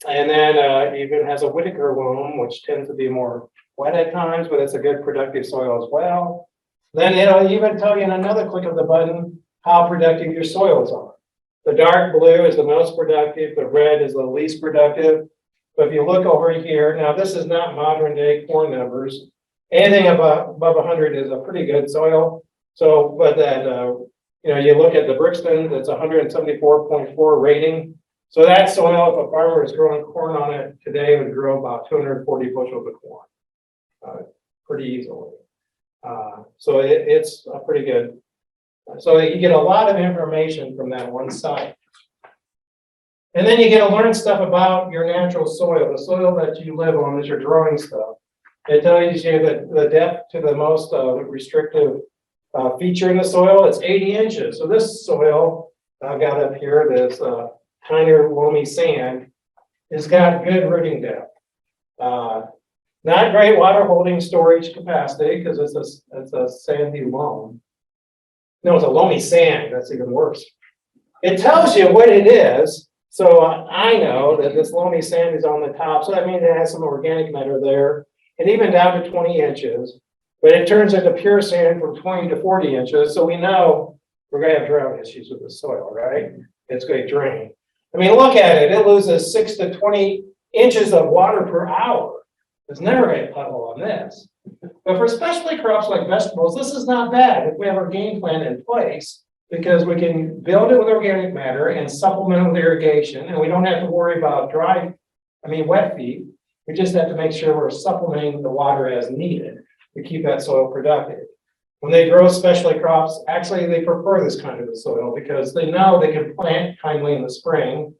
And then even has a Whitaker loam, which tends to be more wet at times, but it's a good productive soil as well. Then it'll even tell you in another click of the button how productive your soils are. The dark blue is the most productive, the red is the least productive. But if you look over here, now this is not modern day corn numbers. Anything above 100 is a pretty good soil. So, but that, you know, you look at the Brixton, that's 174.4 rating. So that soil, if a farmer is growing corn on it today, would grow about 240 bushels of corn pretty easily. So it's a pretty good. So you get a lot of information from that one site. And then you get to learn stuff about your natural soil, the soil that you live on is your growing stuff. It tells you that the depth to the most restrictive feature in the soil, it's 80 inches. So this soil I've got up here, this tinier loamy sand, has got good rooting depth. Not great water holding storage capacity because it's a sandy loam. No, it's a loamy sand. That's even worse. It tells you what it is. So I know that this loamy sand is on the top. So that means it has some organic matter there and even down to 20 inches. But it turns into pure sand from 20 to 40 inches. So we know we're going to have drought issues with the soil, right? It's going to drain. I mean, look at it. It loses 6 to 20 inches of water per hour. There's never going to puddle on this. But for specialty crops like vegetables, this is not bad if we have our game plan in place because we can build it with organic matter and supplement it with irrigation. And we don't have to worry about wet feed. We just have to make sure we're supplementing the water as needed to keep that soil productive. When they grow specialty crops, actually they prefer this kind of soil because they know they can plant kindly in the spring.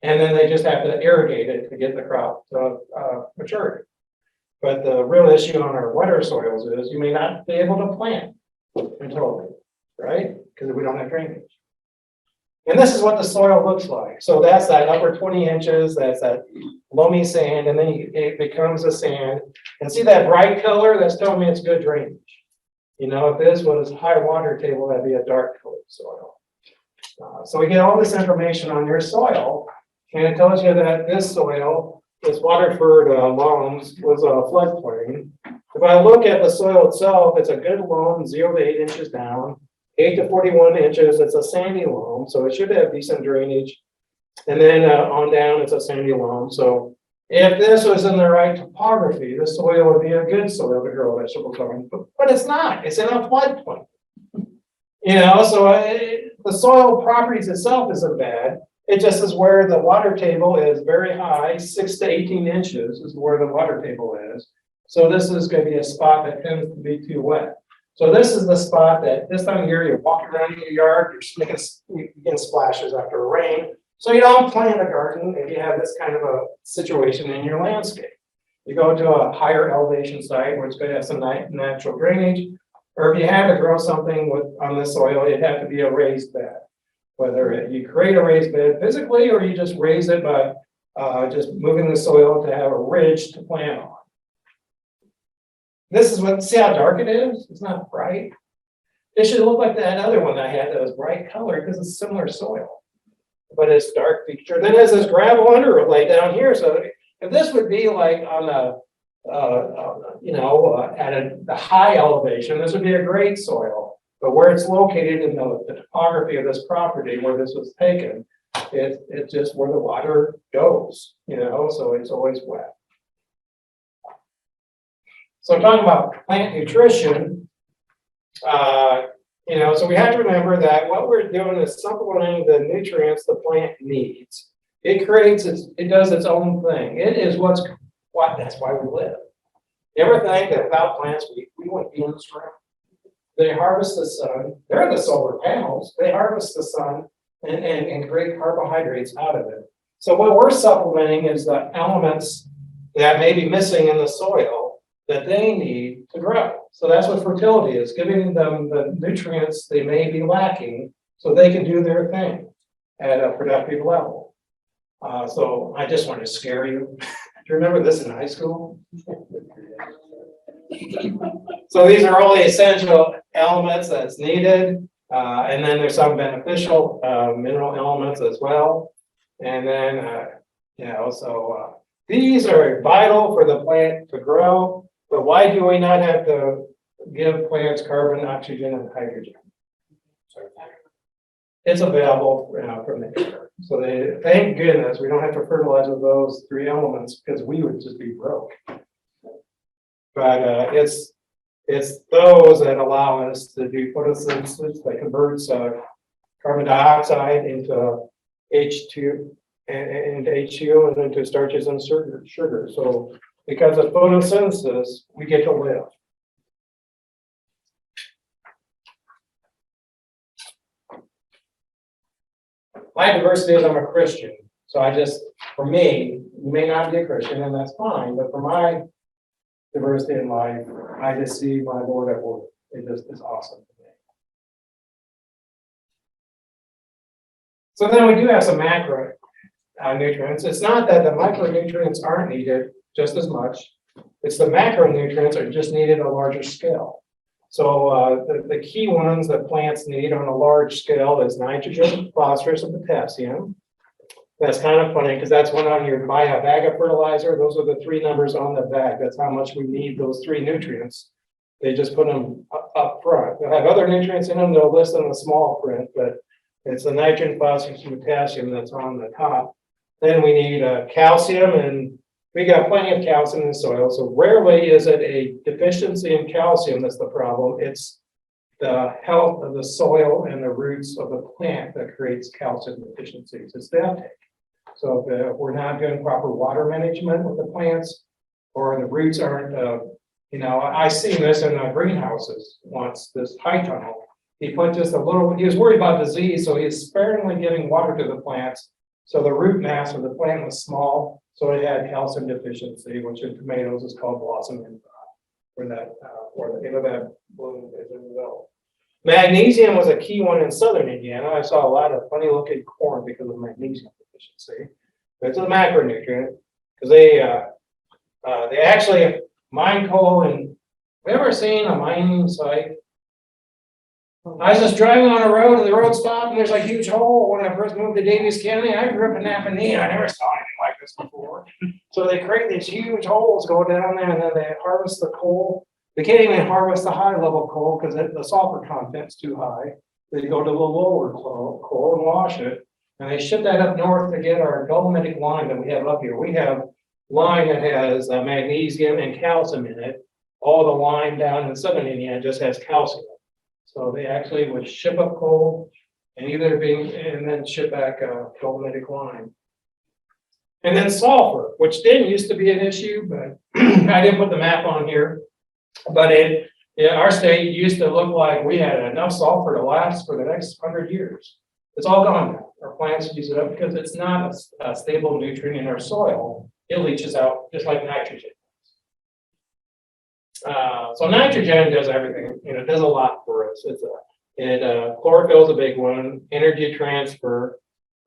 And then they just have to irrigate it to get the crop to maturity. But the real issue on our wetter soils is you may not be able to plant until, right? Because we don't have drainage. And this is what the soil looks like. So that's that upper 20 inches, that's that loamy sand, and then it becomes a sand. And see that bright color? That's telling me it's good drainage. You know, if this was high water table, that'd be a dark colored soil. So we get all this information on your soil, and it tells you that this soil, this Waterford loams, was a floodplain. If I look at the soil itself, it's a good loam, 0 to 8 inches down. 8 to 41 inches, it's a sandy loam, so it should have decent drainage. And then on down, it's a sandy loam. So if this was in the right topography, the soil would be a good soil to grow vegetables on, but it's not. It's in a floodplain. You know, so the soil properties itself isn't bad. It just is where the water table is very high, 6 to 18 inches is where the water table is. So this is going to be a spot that tends to be too wet. So this is the spot that this time of year you're walking around in your yard, you're getting splashes after a rain. So you don't plant a garden if you have this kind of a situation in your landscape. You go to a higher elevation site where it's going to have some natural drainage, or if you have to grow something on the soil, it'd have to be a raised bed. Whether you create a raised bed physically or you just raise it by just moving the soil to have a ridge to plant on. This is what, see how dark it is? It's not bright. It should look like that other one I had that was bright colored because it's similar soil. But it's dark feature. Then there's this gravel underlay down here. So if this would be like on at the high elevation, this would be a great soil. But where it's located in the topography of this property where this was taken, it's just where the water goes, you know, so it's always wet. So talking about plant nutrition, so we have to remember that what we're doing is supplementing the nutrients the plant needs. It does its own thing. It is that's why we live. You ever think that without plants, we wouldn't be in this room? They harvest the sun. They're the solar panels. They harvest the sun and create carbohydrates out of it. So what we're supplementing is the elements that may be missing in the soil that they need to grow. So that's what fertility is, giving them the nutrients they may be lacking so they can do their thing at a productive level. So I just want to scare you. Do you remember this in high school? So these are all the essential elements that's needed. And then there's some beneficial mineral elements as well. And then, these are vital for the plant to grow. But why do we not have to give plants carbon, oxygen, and hydrogen? It's available from nature. So thank goodness we don't have to fertilize with those 3 elements because we would just be broke. But it's those that allow us to do photosynthesis that converts carbon dioxide into H2 and H2O and into starches and sugar. So because of photosynthesis, we get to live. My diversity is I'm a Christian. So for me, you may not be a Christian and that's fine, but for my diversity in life, I just see my Lord at work. It just is awesome to me. So then we do have some macro nutrients. It's not that the micronutrients aren't needed just as much. It's the macronutrients are just needed at a larger scale. So the key ones that plants need on a large scale is nitrogen, phosphorus, and potassium. That's kind of funny because that's one on your buy a bag of fertilizer. Those are the 3 numbers on the bag. That's how much we need those 3 nutrients. They just put them up front. They'll have other nutrients in them. They'll list them in the small print, but it's the nitrogen, phosphorus, and potassium that's on the top. Then we need calcium, and we got plenty of calcium in the soil. So rarely is it a deficiency in calcium that's the problem. It's the health of the soil and the roots of the plant that creates calcium deficiencies. It's the uptake. So if we're not doing proper water management with the plants, or the roots aren't You know, I seen this in greenhouses once, this high tunnel. He put just a little, he was worried about disease, so he's sparingly giving water to the plants. So the root mass of the plant was small, so it had calcium deficiency, which in tomatoes is called blossom end rot, where that, or the end of that bloom is in the middle. Magnesium was a key one in southern Indiana. I saw a lot of funny looking corn because of magnesium deficiency. It's a macronutrient because they actually mine coal. And have you ever seen a mining site? I was just driving on a road and the road stopped and there's a huge hole. When I first moved to Davies County, I grew up in Napanee. I never saw anything like this before. So they create these huge holes, go down there, and then they harvest the coal. They can't even harvest the high level coal because the sulfur content's too high. They go to the lower coal and wash it. And they ship that up north to get our dolomitic lime that we have up here. We have lime that has magnesium and calcium in it. All the lime down in southern Indiana just has calcium. So they actually would ship up coal and and then ship back dolomitic lime. And then sulfur, which didn't used to be an issue, but I didn't put the map on here. But our state used to look like we had enough sulfur to last for the next 100 years. It's all gone now. Our plants use it up because it's not a stable nutrient in our soil. It leaches out just like nitrogen. So nitrogen does everything. You know, it does a lot for us. Chlorophyll is a big one. Energy transfer.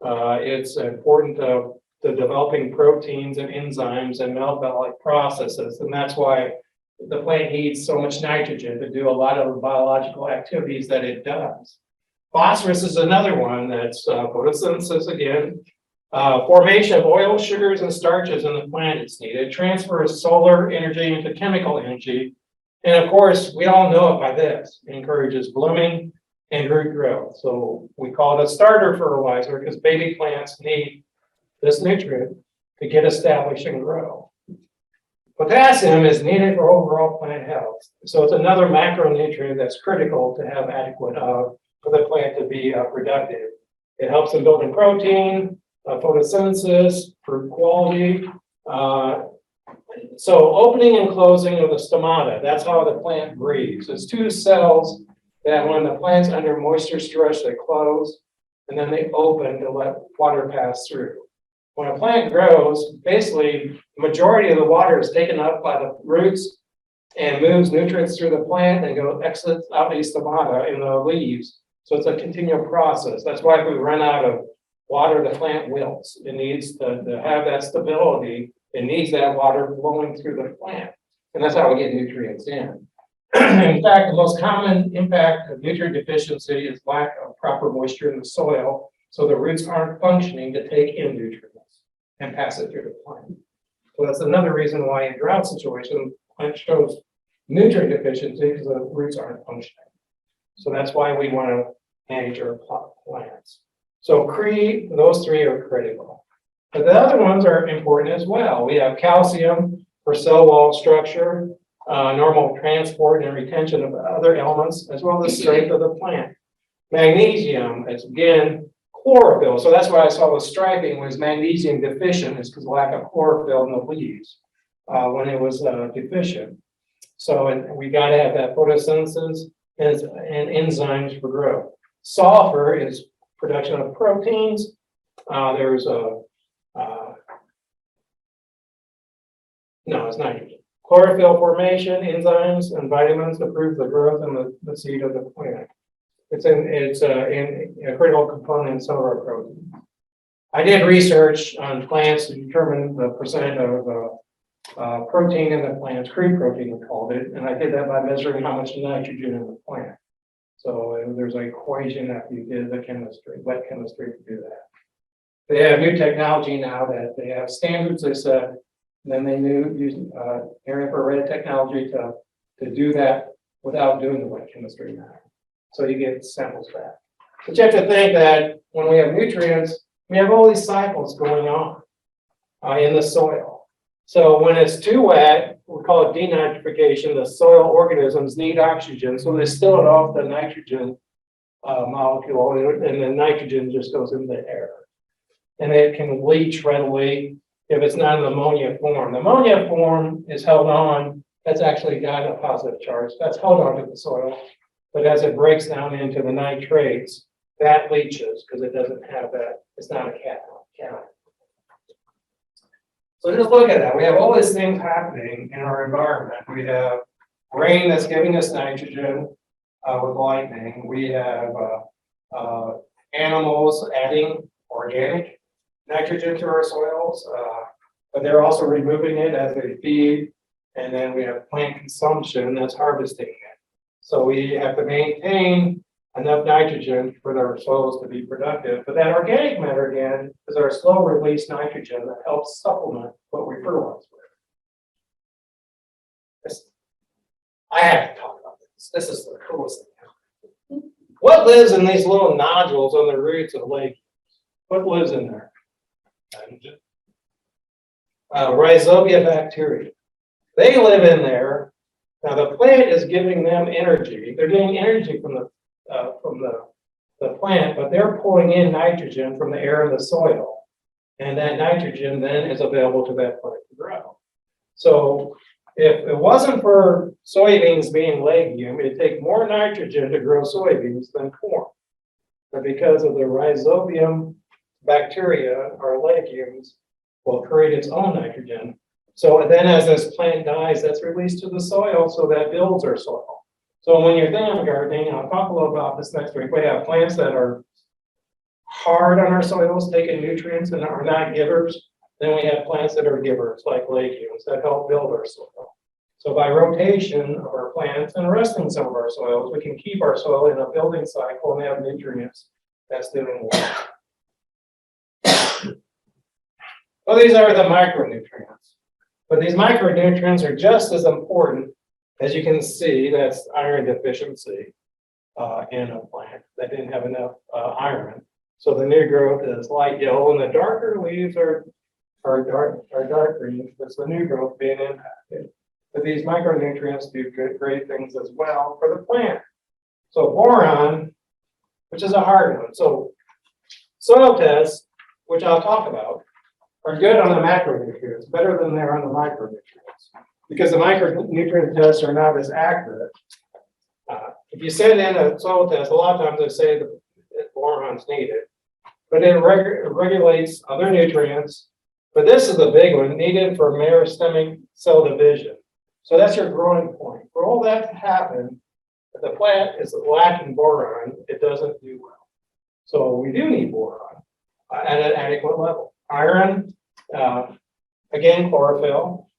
It's important to developing proteins and enzymes and metabolic processes, and that's why the plant needs so much nitrogen to do a lot of the biological activities that it does. Phosphorus is another one that's photosynthesis again. Formation of oil, sugars, and starches in the plant is needed. Transfer of solar energy into chemical energy. And of course, we all know it by this. It encourages blooming and root growth. So we call it a starter fertilizer because baby plants need this nutrient to get established and grow. Potassium is needed for overall plant health. So it's another macronutrient that's critical to have adequate for the plant to be productive. It helps in building protein, photosynthesis, fruit quality. So opening and closing of the stomata, that's how the plant breathes. It's two cells that when the plant's under moisture stress, they close and then they open to let water pass through. When a plant grows, basically the majority of the water is taken up by the roots and moves nutrients through the plant and exits out the stomata in the leaves. So it's a continual process. That's why if we run out of water, the plant wilts. It needs to have that stability. It needs that water flowing through the plant. And that's how we get nutrients in. In fact, the most common impact of nutrient deficiency is lack of proper moisture in the soil. So the roots aren't functioning to take in nutrients and pass it through the plant. So that's another reason why in drought situations, the plant shows nutrient deficiency because the roots aren't functioning. So that's why we want to manage our plants. So those three are critical. But the other ones are important as well. We have calcium for cell wall structure, normal transport and retention of other elements, as well as strength of the plant. Magnesium is again chlorophyll. So that's why I saw the striping was magnesium deficient, is because of lack of chlorophyll in the leaves when it was deficient. So we got to have that photosynthesis and enzymes for growth. Sulfur is production of proteins. There's no, it's nitrogen. Chlorophyll formation, enzymes, and vitamins improve the growth and the seed of the plant. It's a critical component in some of our proteins. I did research on plants to determine the percent of protein in the plants, crude protein we called it, and I did that by measuring how much nitrogen in the plant. So there's an equation after you did the chemistry, wet chemistry to do that. They have new technology now that they have standards, they said, and then they use near-infrared technology to do that without doing the wet chemistry now. So you get samples back. But you have to think that when we have nutrients, we have all these cycles going on in the soil. So when it's too wet, we call it denitrification. The soil organisms need oxygen, so they still it off the nitrogen molecule, and the nitrogen just goes into the air. And it can leach readily if it's not in ammonia form. The ammonia form is held on that's actually got a positive charge. That's held onto the soil. But as it breaks down into the nitrates, that leaches because it doesn't have that, it's not a cation. So just look at that. We have all these things happening in our environment. We have rain that's giving us nitrogen with lightning. We have animals adding organic nitrogen to our soils, but they're also removing it as they feed. And then we have plant consumption that's harvesting it. So we have to maintain enough nitrogen for our soils to be productive. But that organic matter again is our slow release nitrogen that helps supplement what we fertilize with. I have to talk about this. This is the coolest thing. What lives in these little nodules on the roots of legumes? What lives in there? Rhizobia bacteria. They live in there. Now the plant is giving them energy. They're getting energy from the plant, but they're pulling in nitrogen from the air and the soil. And that nitrogen then is available to that plant to grow. So if it wasn't for soybeans being legume, it'd take more nitrogen to grow soybeans than corn. But because of the rhizobium bacteria, our legumes will create its own nitrogen. So then as this plant dies, that's released to the soil, so that builds our soil. So when you're thinking of gardening, I'll talk a little about this next week. We have plants that are hard on our soils, taking nutrients and are not givers. Then we have plants that are givers, like legumes, that help build our soil. So by rotation of our plants and resting some of our soils, we can keep our soil in a building cycle and have nutrients that's doing well. Well, these are the micronutrients. But these micronutrients are just as important. As you can see, that's iron deficiency in a plant that didn't have enough iron. So the new growth is light yellow, and the darker leaves are dark green because the new growth being impacted. But these micronutrients do great things as well for the plant. So boron, which is a hard one. So soil tests, which I'll talk about, are good on the macronutrients, better than they're on the micronutrients, because the micronutrient tests are not as accurate. If you send in a soil test, a lot of times they say that boron's needed, but it regulates other nutrients. But this is the big one, needed for meristemic cell division. So that's your growing point. For all that to happen, if the plant is lacking boron, it doesn't do well. So we do need boron at an adequate level. Iron, again, chlorophyll,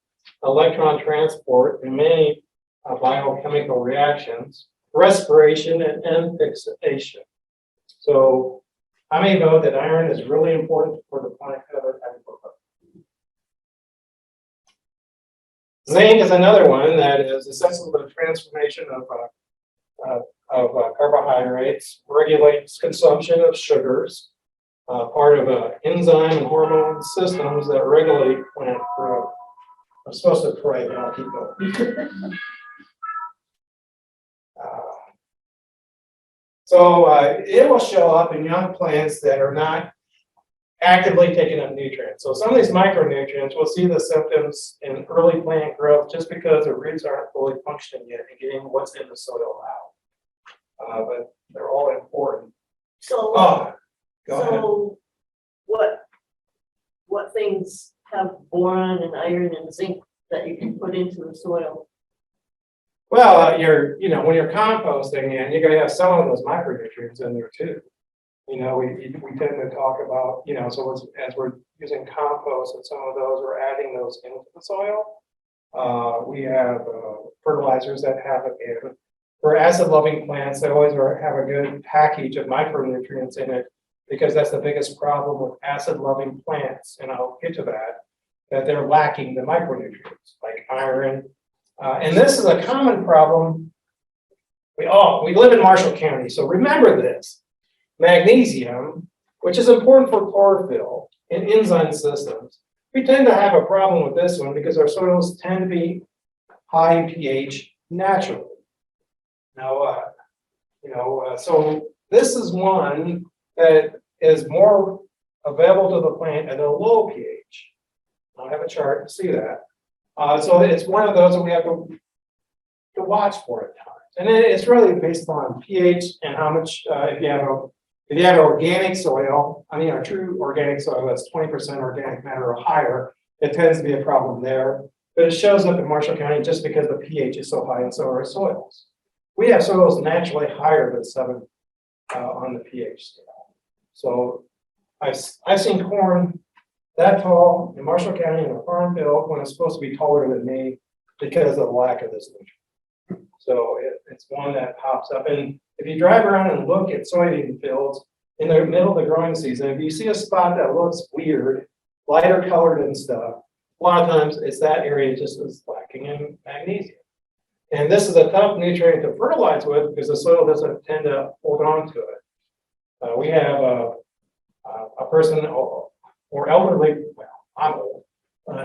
electron transport, and many biochemical reactions, respiration, and fixation. So I may know that iron is really important for the plant to have an adequate level. Zinc is another one that is essential to the transformation of carbohydrates, regulates consumption of sugars, part of enzyme and hormone systems that regulate plant growth. I'm supposed to pray, but I'll keep going. So it will show up in young plants that are not actively taking up nutrients. So some of these micronutrients, we'll see the symptoms in early plant growth just because the roots aren't fully functioning yet and getting what's in the soil out. But they're all important. So, Go ahead. so what things have boron and iron and zinc that you can put into the soil? Well, when you're composting, and you're going to have some of those micronutrients in there too. We tend to talk about, so as we're using compost and some of those, we're adding those into the soil. We have fertilizers that have it in. For acid-loving plants, they always have a good package of micronutrients in it, because that's the biggest problem with acid-loving plants, and I'll get to that they're lacking the micronutrients like iron. And this is a common problem. We live in Marshall County, so remember this. Magnesium, which is important for chlorophyll and enzyme systems. We tend to have a problem with this one because our soils tend to be high in pH naturally. Now, so this is one that is more available to the plant at a low pH. I'll have a chart to see that. So it's one of those that we have to watch for at times. And it's really based on pH and how much, if you have organic soil, I mean, a true organic soil that's 20% organic matter or higher, it tends to be a problem there. But it shows up in Marshall County just because the pH is so high and so are our soils. We have soils naturally higher than 7 on the pH scale. So I've seen corn that tall in Marshall County in a farm field when it's supposed to be taller than me because of the lack of this nutrient. So it's one that pops up. And if you drive around and look at soybean fields in the middle of the growing season, if you see a spot that looks weird, lighter colored and stuff, a lot of times it's that area just is lacking in magnesium. And this is a tough nutrient to fertilize with because the soil doesn't tend to hold on to it. We have a person or elderly, well, I'm old.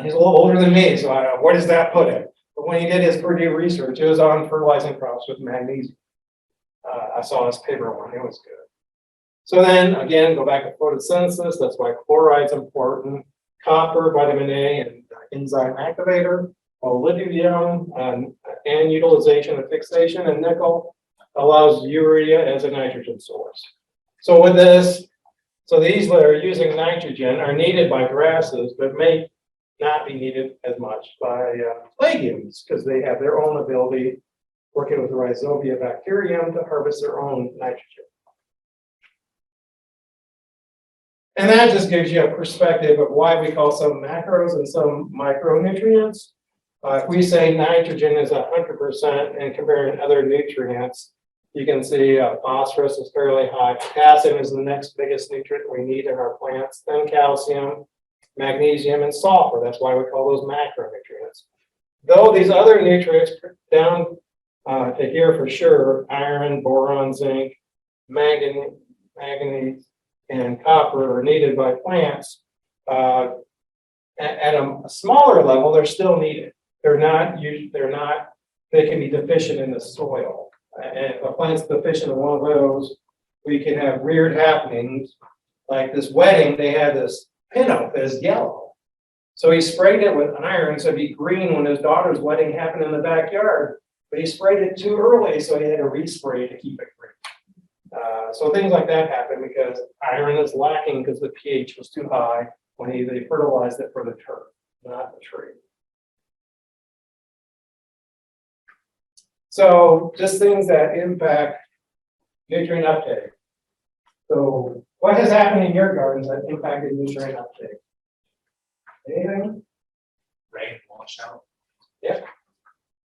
He's a little older than me, so I don't know, where does that put him? But when he did his Purdue research, it was on fertilizing crops with magnesium. I saw his paper one, it was good. So then again, go back to photosynthesis, that's why chloride's important. Copper, vitamin A, and enzyme activator, molybdenum, and utilization of fixation, and nickel allows urea as a nitrogen source. So with this, so these that are using nitrogen are needed by grasses, but may not be needed as much by legumes because they have their own ability working with the rhizobia bacterium to harvest their own nitrogen. And that just gives you a perspective of why we call some macros and some micronutrients. If we say nitrogen is 100% and comparing other nutrients, you can see phosphorus is fairly high. Potassium is the next biggest nutrient we need in our plants, then calcium, magnesium, and sulfur. That's why we call those macronutrients. Though these other nutrients down to here for sure, iron, boron, zinc, manganese, and copper are needed by plants. At a smaller level, they're still needed. They can be deficient in the soil. And if a plant's deficient in one of those, we can have weird happenings. Like this wedding, they had this pin-up that is yellow. So he sprayed it with iron, so it'd be green when his daughter's wedding happened in the backyard. But he sprayed it too early, so he had to respray to keep it green. So things like that happen because iron is lacking because the pH was too high when they fertilized it for the turf, not the tree. So just things that impact nutrient uptake. So what has happened in your gardens that impacted nutrient uptake? Anything? Rain, washed out. Yeah.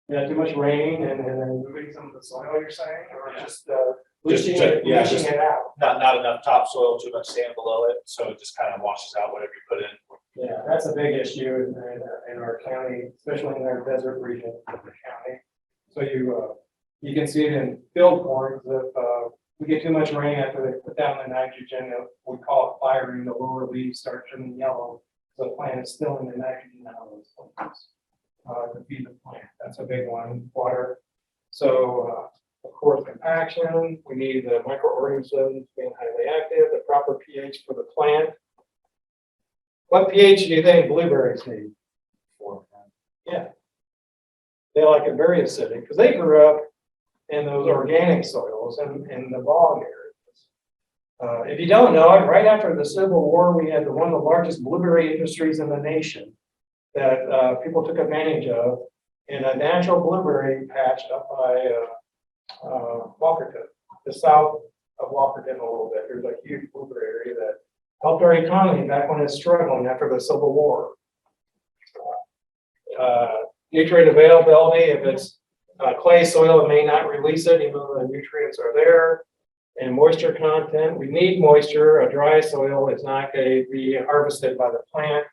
Yeah, too much rain and then moving some of the soil, you're saying, or just leaching it out? Not enough topsoil, too much sand below it, so it just kind of washes out whatever you put in. Yeah, that's a big issue in our county, especially in our desert region of the county. So you can see it in field corn. If we get too much rain after they put down the nitrogen, we call it firing. The lower leaves start turning yellow. So the plant is still in the nitrogen now. To feed the plant. That's a big one. Water. So of course, compaction. We need the microorganisms being highly active, the proper pH for the plant. What pH do you think blueberries need? 4. Yeah. They like it very acidic because they grew up in those organic soils and in the bog areas. If you don't know it, right after the Civil War, we had one of the largest blueberry industries in the nation that people took advantage of in a natural blueberry patch up by Walkerton, the south of Walkerton a little bit. There's a huge blueberry area that helped our economy back when it was struggling after the Civil War. Nutrient availability, if it's clay soil, it may not release it, even though the nutrients are there. And moisture content, we need moisture. A dry soil is not going to be harvested by the plant.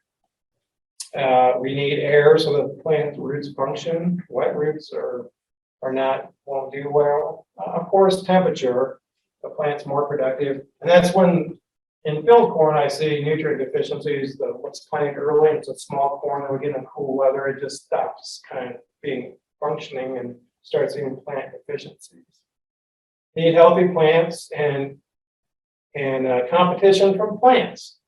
We need air so that the plant roots function. Wet roots won't do well. Of course, temperature, the plant's more productive. And that's when in field corn, I see nutrient deficiencies. What's planted early, it's a small corn that we get in cool weather, it just stops kind of being functioning and starts seeing plant deficiencies. Need healthy plants and competition from plants.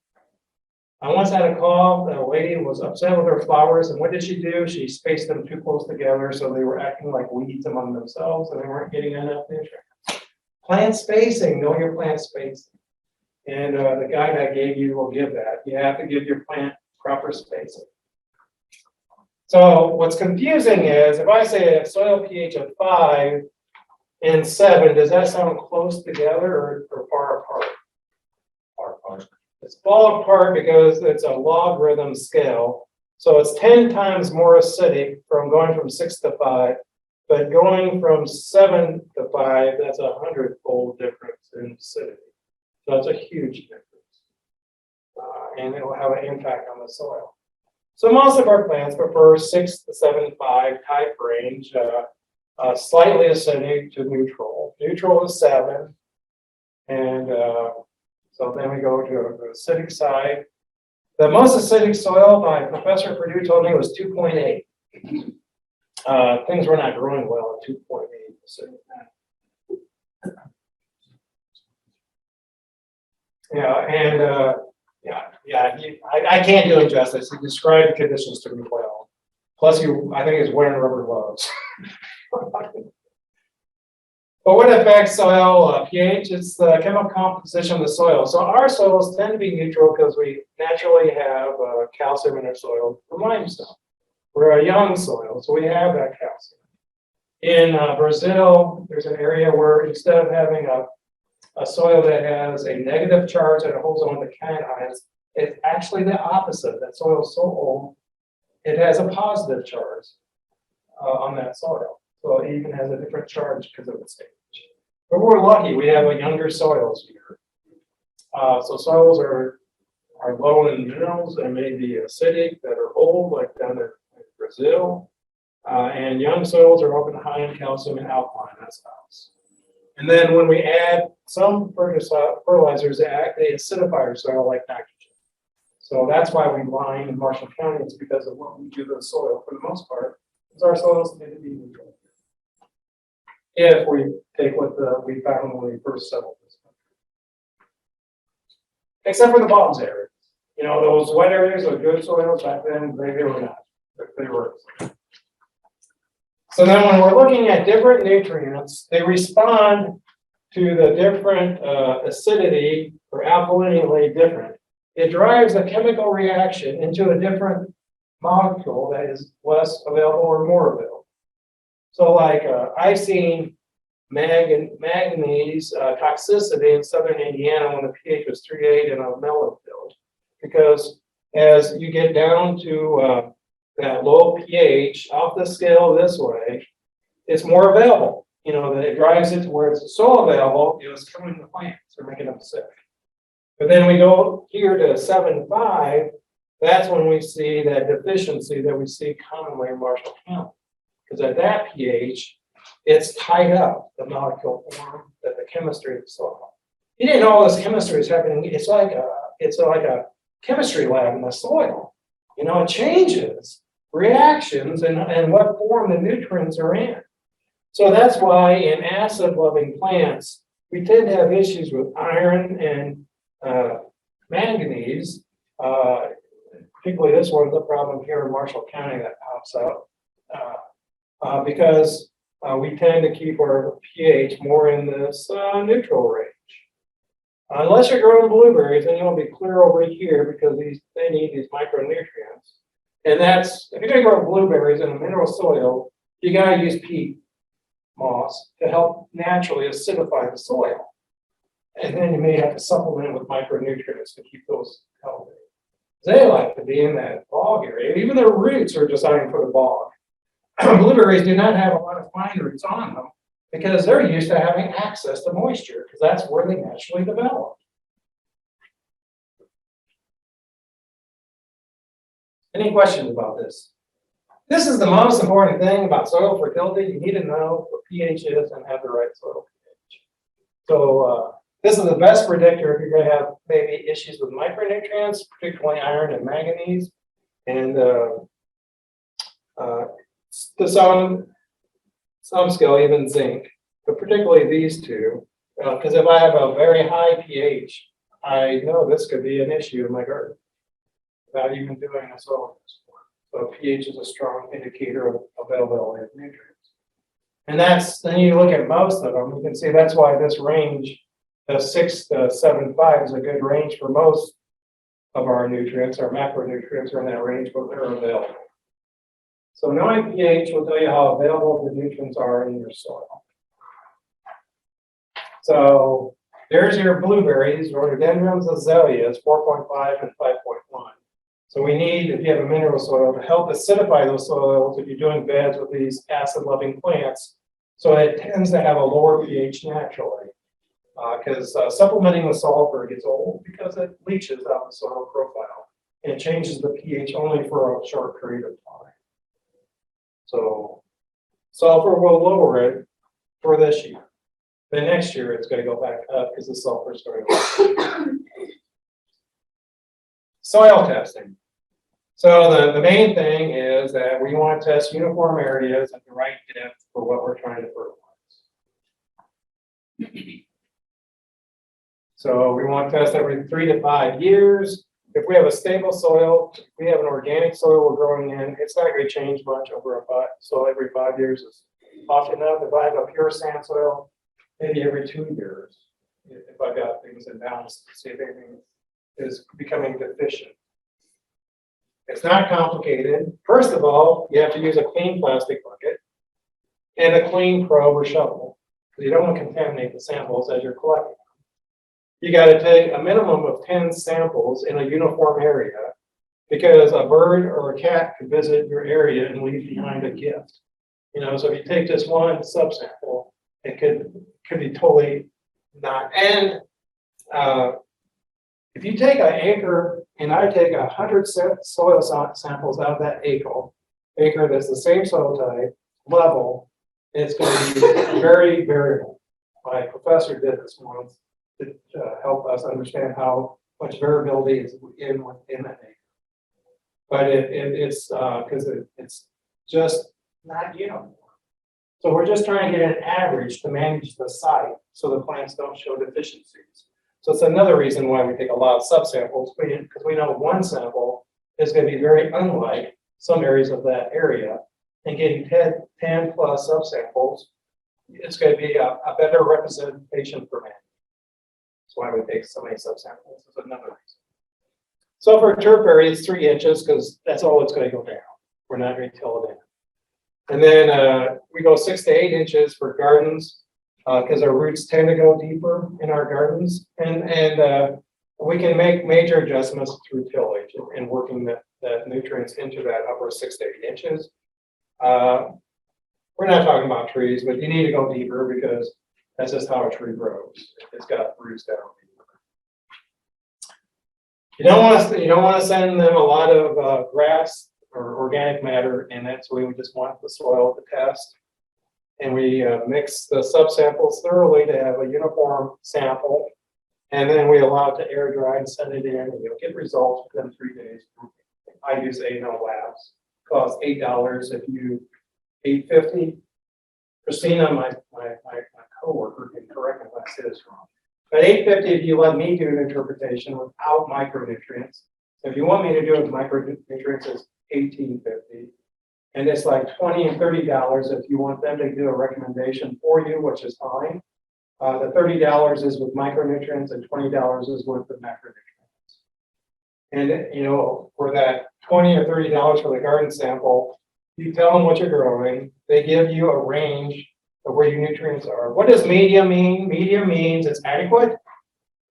I once had a call, a lady was upset with her flowers, and what did she do? She spaced them too close together, so they were acting like weeds among themselves, and they weren't getting enough nutrients. Plant spacing, know your plant spacing. And the guide I gave you will give that. You have to give your plant proper spacing. So what's confusing is, if I say a soil pH of 5 and 7, does that sound close together or far apart? Far apart. It's far apart because it's a logarithm scale. So it's 10 times more acidic from going from 6 to 5, but going from 7 to 5, that's 100-fold difference in acidity. So that's a huge difference. And it will have an impact on the soil. So most of our plants prefer 6 to 7.5 type range, slightly acidic to neutral. Neutral is 7. And so then we go to the acidic side. The most acidic soil, my professor at Purdue told me, was 2.8. Things were not growing well at 2.8 acidic. Yeah, and I can't do him justice. He described the conditions to me well. Plus, I think he's wearing rubber gloves. But what affects soil pH? It's the chemical composition of the soil. So our soils tend to be neutral because we naturally have calcium in our soil from limestone. We're a young soil, so we have that calcium. In Brazil, there's an area where instead of having a soil that has a negative charge that holds on to cations, it's actually the opposite. That soil is so old, it has a positive charge on that soil. So it even has a different charge because of its age. But we're lucky, we have a younger soils here. So soils are low in minerals and may be acidic that are old, like down in Brazil. And young soils are often high in calcium and alkaline, that's us. And then when we add some fertilizers, they acidify our soil like nitrogen. So that's why we line in Marshall County. It's because of what we do to the soil for the most part, because our soils need to be neutral. If we take what we found when we first settled this country. Except for the bottoms areas. You know, those wet areas are good soils back then, they were not. They were. So then when we're looking at different nutrients, they respond to the different acidity or alkalinity different. It drives a chemical reaction into a different molecule that is less available or more available. So like I've seen manganese toxicity in southern Indiana when the pH was 3.8 in a melon field. Because as you get down to that low pH off the scale this way, it's more available. You know, that it drives it to where it's so available, it was killing the plants or making them sick. But then we go here to 7.5, that's when we see that deficiency that we see commonly in Marshall County. Because at that pH, it's tied up, the molecule form, that the chemistry of the soil. You didn't know all this chemistry is happening. It's like a chemistry lab in the soil. You know, it changes reactions and what form the nutrients are in. So that's why in acid-loving plants, we tend to have issues with iron and manganese. Particularly this one's a problem here in Marshall County that pops up because we tend to keep our pH more in this neutral range. Unless you're growing blueberries, then you'll be clear over here because they need these micronutrients. And that's, if you're gonna grow blueberries in a mineral soil, you gotta use peat moss to help naturally acidify the soil. And then you may have to supplement with micronutrients to keep those healthy. They like to be in that bog area. Even their roots are designed for the bog. Blueberries do not have a lot of fine roots on them because they're used to having access to moisture because that's where they naturally develop. Any questions about this? This is the most important thing about soil fertility. You need to know what pH is and have the right soil pH. So this is the best predictor if you're going to have maybe issues with micronutrients, particularly iron and manganese, and to some scale even zinc, but particularly these two. Because if I have a very high pH, I know this could be an issue in my garden. without even doing a soil test. So pH is a strong indicator of availability of nutrients. And then you look at most of them, you can see that's why this range, the 6 to 7.5 is a good range for most of our nutrients. Our macronutrients are in that range, but they're available. So knowing pH will tell you how available the nutrients are in your soil. So there's your blueberries, rhododendrons, azaleas, 4.5 and 5.1. So we need, if you have a mineral soil, to help acidify those soils if you're doing beds with these acid-loving plants. So it tends to have a lower pH naturally. Because supplementing with sulfur gets old because it leaches out the soil profile. And it changes the pH only for a short period of time. So sulfur will lower it for this year. Then next year it's going to go back up because the sulfur is going to go. Soil testing. So the main thing is that we want to test uniform areas at the right depth for what we're trying to fertilize. So we want to test every 3 to 5 years. If we have a stable soil, if we have an organic soil we're growing in, it's not going to change much over so every 5 years is often enough. If I have a pure sand soil, maybe every 2 years, if I've got things in balance, to see if anything is becoming deficient. It's not complicated. First of all, you have to use a clean plastic bucket and a clean probe or shovel, because you don't want to contaminate the samples as you're collecting. You got to take a minimum of 10 samples in a uniform area, because a bird or a cat could visit your area and leave behind a gift. So if you take just one subsample, it could be totally not. And if you take an acre and I take 100 soil samples out of that acre that's the same soil type, level, it's going to be very variable. My professor did this once to help us understand how much variability is in that acre. But it's because it's just not uniform. So we're just trying to get an average to manage the site so the plants don't show deficiencies. So it's another reason why we take a lot of subsamples, because we know one sample is going to be very unlike some areas of that area, and getting 10 plus subsamples, it's going to be a better representation for man. That's why we take so many subsamples. That's another reason. So for turf area, it's 3 inches because that's all it's going to go down. We're not going to till it in. And then we go 6 to 8 inches for gardens because our roots tend to go deeper in our gardens. And we can make major adjustments through tillage and working the nutrients into that upper 6 to 8 inches. We're not talking about trees, but you need to go deeper because that's just how a tree grows. It's got roots down deeper. You don't want to send them a lot of grass or organic matter, and that's why we just want the soil to test. And we mix the subsamples thoroughly to have a uniform sample, and then we allow it to air dry and send it in, and you'll get results within 3 days. I use A&O Labs. Costs $8 if you $8.50. Christina, my coworker, can correct me if I say this wrong. But $8.50 if you let me do an interpretation without micronutrients. If you want me to do it with micronutrients, it's $18.50. And it's like $20 and $30 if you want them to do a recommendation for you, which is fine. The $30 is with micronutrients and $20 is with the macronutrients. And for that $20 or $30 for the garden sample, you tell them what you're growing. They give you a range of where your nutrients are. What does medium mean? Medium means it's adequate,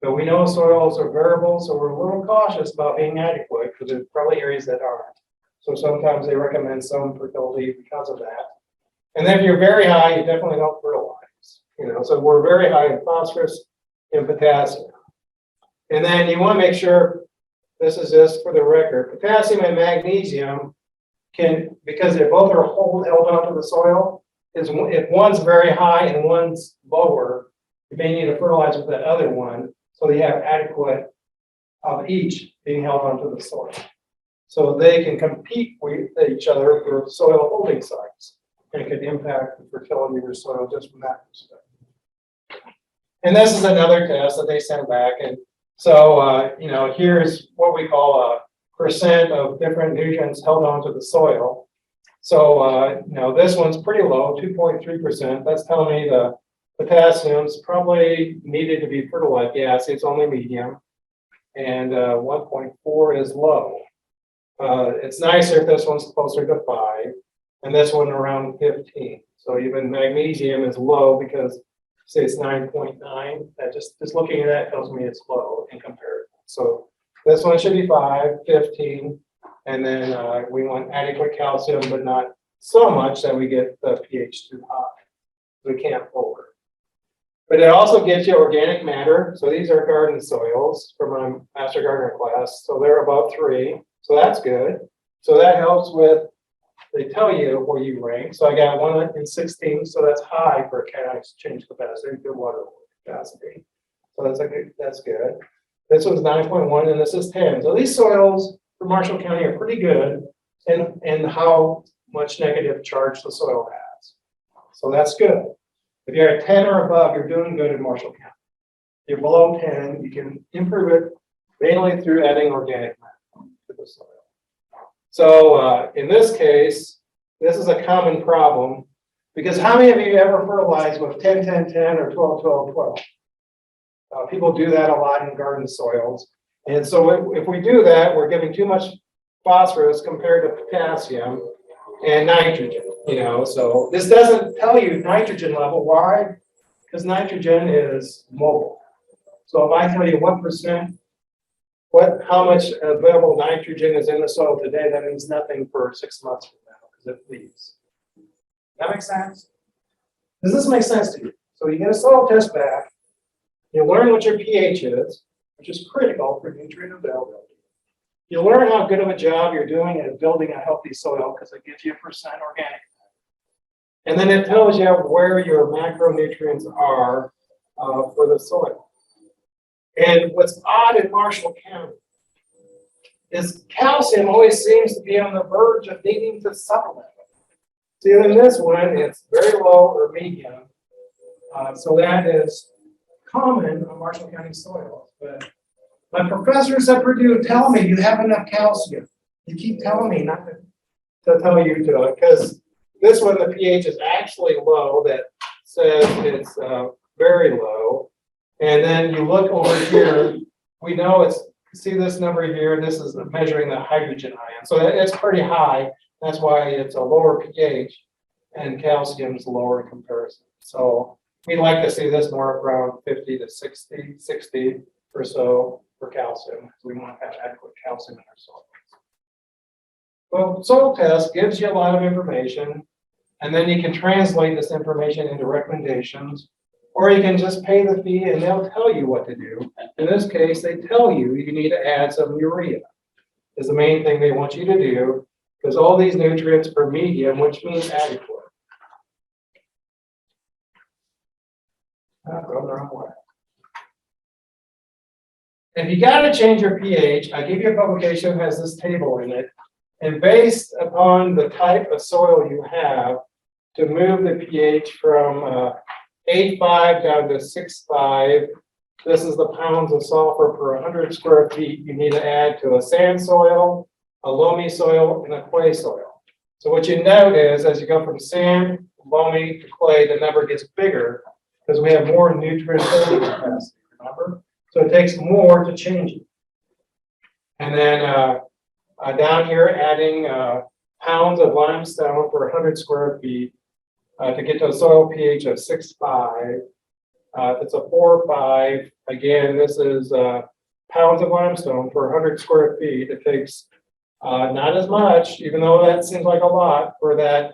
but we know soils are variable, so we're a little cautious about being adequate because there's probably areas that aren't. So sometimes they recommend some fertility because of that. And then if you're very high, you definitely don't fertilize. So we're very high in phosphorus and potassium. And then you want to make sure, this is just for the record, potassium and magnesium because they both are held onto the soil, if one's very high and one's lower, you may need to fertilize with that other one so they have adequate of each being held onto the soil. So they can compete with each other for soil holding sites, and it could impact the fertility of your soil just from that perspective. And this is another test that they sent back. And so, here's what we call percent of different nutrients held onto the soil. So, this one's pretty low, 2.3%. That's telling me the potassium's probably needed to be fertilized. Yeah, see, it's only medium. And 1.4 is low. It's nicer if this one's closer to 5, and this one around 15. So even magnesium is low because, say, it's 9.9. That just looking at that tells me it's low in comparison. So this one should be 5, 15. And then we want adequate calcium, but not so much that we get the pH too high. We can't over. But it also gives you organic matter. So these are garden soils from my master gardener class. So they're above 3. So that's good. So that helps with, they tell you where you rank. So I got 1 in 16. So that's high for a cation exchange capacity, good water capacity. So that's good. This one's 9.1 and this is 10. So these soils for Marshall County are pretty good in how much negative charge the soil has. So that's good. If you're at 10 or above, you're doing good in Marshall County. If you're below 10, you can improve it mainly through adding organic matter to the soil. So in this case, this is a common problem because how many of you ever fertilize with 10, 10, 10 or 12, 12, 12? People do that a lot in garden soils. And so if we do that, we're giving too much phosphorus compared to potassium and nitrogen, so this doesn't tell you nitrogen level. Why? Because nitrogen is mobile. So if I tell you 1%, how much available nitrogen is in the soil today, that means nothing for 6 months from now because it leaves. That makes sense? Does this make sense to you? So you get a soil test back, you learn what your pH is, which is critical for nutrient availability. You learn how good of a job you're doing at building a healthy soil because it gives you a percent organic. And then it tells you where your macronutrients are for the soil. And what's odd in Marshall County is calcium always seems to be on the verge of needing to supplement it. See, in this one, it's very low or medium. So that is common on Marshall County soils. But my professors at Purdue tell me you have enough calcium. You keep telling me not to tell you to, because this one, the pH is actually low. That says it's very low. And then you look over here, we know it's, see this number here, this is measuring the hydrogen ion. So it's pretty high. That's why it's a lower pH and calcium is lower in comparison. So we like to see this more around 50 to 60 or so for calcium. We want to have adequate calcium in our soil. Well, soil test gives you a lot of information, and then you can translate this information into recommendations, or you can just pay the fee and they'll tell you what to do. In this case, they tell you you need to add some urea. Is the main thing they want you to do, because all these nutrients are medium, which means adequate. I'm going the wrong way. If you got to change your pH, I give you a publication that has this table in it, and based upon the type of soil you have, to move the pH from 8.5 down to 6.5, this is the pounds of sulfur per 100 square feet you need to add to a sand soil, a loamy soil, and a clay soil. So what you note is, as you go from sand, loamy to clay, the number gets bigger because we have more nutrient holding capacity, remember? So it takes more to change it. And then down here, adding pounds of limestone per 100 square feet to get to a soil pH of 6.5. It's a 4.5. Again, this is pounds of limestone per 100 square feet. It takes not as much, even though that seems like a lot for that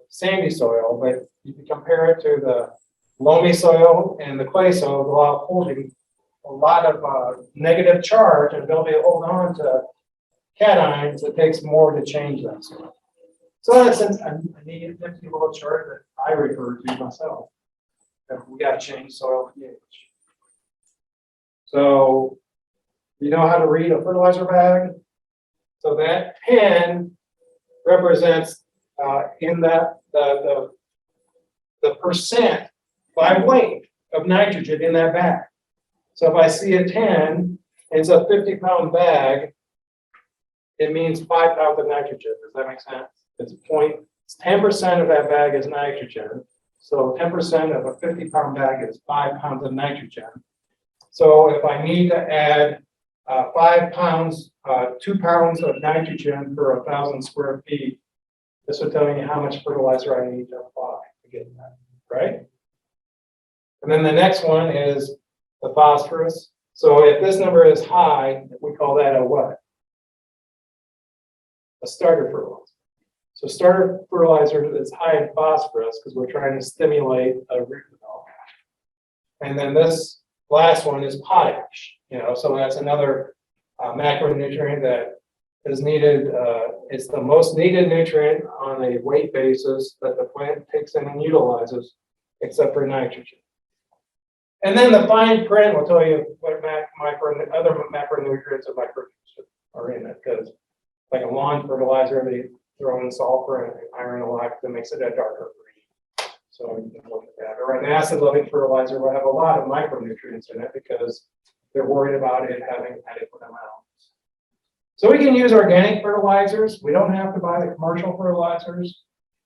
sandy soil, but you can compare it to the loamy soil and the clay soil while holding a lot of negative charge and ability to hold on to cations. It takes more to change that soil. So in that sense, I need a little chart that I refer to myself. We got to change soil pH. So you know how to read a fertilizer bag? So that 10 represents in that the percent by weight of nitrogen in that bag. So if I see a 10, it's a 50-pound bag, it means 5 pounds of nitrogen. Does that make sense? It's 10% of that bag is nitrogen. So 10% of a 50-pound bag is 5 pounds of nitrogen. So if I need to add 5 pounds, 2 pounds of nitrogen per 1,000 square feet, this would tell me how much fertilizer I need to apply to get that, right? And then the next one is the phosphorus. So if this number is high, we call that a what? A starter fertilizer. So starter fertilizer is high in phosphorus because we're trying to stimulate a root development. And then this last one is potash. So that's another macronutrient that is needed. It's the most needed nutrient on a weight basis that the plant takes in and utilizes, except for nitrogen. And then the fine print will tell you what other macronutrients and micronutrients are in it, because like a lawn fertilizer, they throw in sulfur and iron a lot that makes it a darker green. So you can look at that. Or an acid-loving fertilizer will have a lot of micronutrients in it because they're worried about it having adequate amounts. So we can use organic fertilizers. We don't have to buy the commercial fertilizers.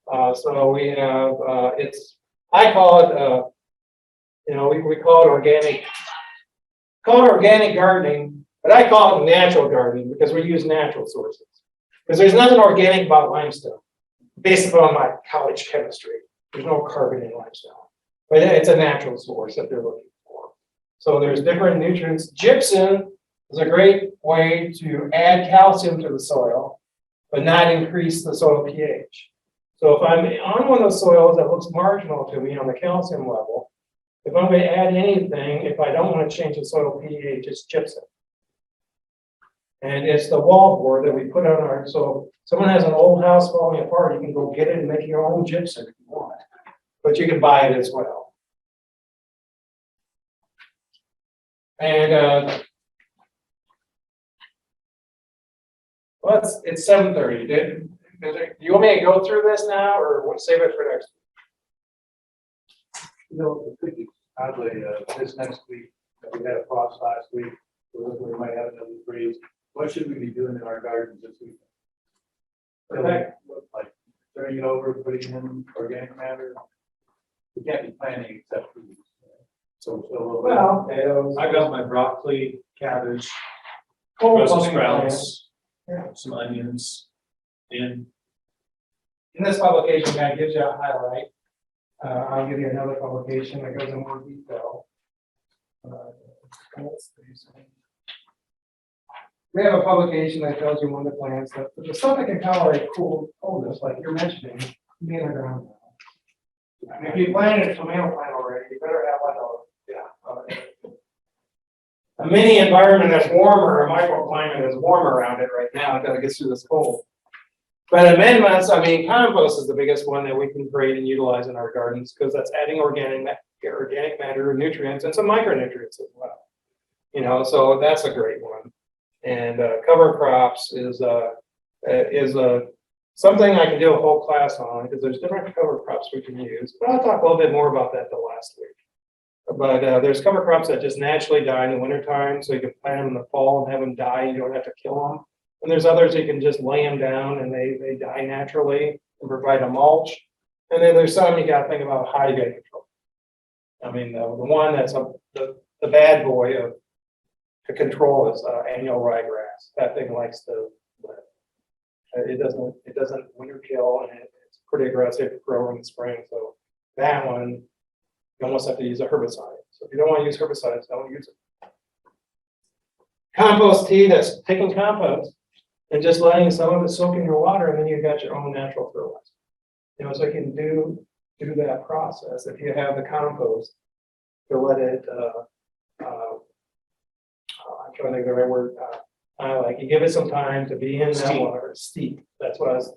So we have I call it we call it organic. Call it organic gardening, but I call it natural gardening because we use natural sources. Because there's nothing organic about limestone, based upon my college chemistry. There's no carbon in limestone, but it's a natural source that they're looking for. So there's different nutrients. Gypsum is a great way to add calcium to the soil, but not increase the soil pH. So if I'm on one of those soils that looks marginal to me on the calcium level, if I'm going to add anything, if I don't want to change the soil pH, it's gypsum. And it's the wallboard that we put on our, so if someone has an old house falling apart, you can go get it and make your own gypsum if you want. But you can buy it as well. And well, it's 7:30. Do you want me to go through this now, or save it for next week? Oddly, this next week, we had a frost last week, so we might have another freeze. What should we be doing in our gardens this week? Like turning it over, putting in organic matter? We can't be planting except for these. Well, potatoes. I got my broccoli, cabbage, Cold Brussels loving plants. sprouts, Yeah. some onions, and In this publication, that gives you a highlight. I'll give you another publication that goes in more detail. We have a publication that tells you when to plant stuff, but the stuff that can tolerate coldness, like you're mentioning, can be in the ground. And if you planted a tomato plant already, you better have a mini environment that's warmer, a microclimate that's warm around it right now until it gets through this cold. But amendments, compost is the biggest one that we can create and utilize in our gardens because that's adding organic matter, nutrients, and some micronutrients as well. So that's a great one. And cover crops is something I can do a whole class on because there's different cover crops we can use. But I'll talk a little bit more about that the last week. But there's cover crops that just naturally die in the wintertime, so you can plant them in the fall and have them die. You don't have to kill them. And there's others you can just lay them down and they die naturally and provide a mulch. And then there's some you got to think about how you got to control. The one that's the bad boy to control is annual rye grass. That thing likes to live. It doesn't winter kill, and it's pretty aggressive to grow in the spring. So that one, you almost have to use a herbicide. So if you don't want to use herbicides, don't use it. Compost tea, that's taking compost and just letting some of it soak in your water, and then you've got your own natural fertilizer. So you can do that process if you have the compost to let it. I'm trying to think of the right word. You give it some time to be in that water. Steep. That's what I was.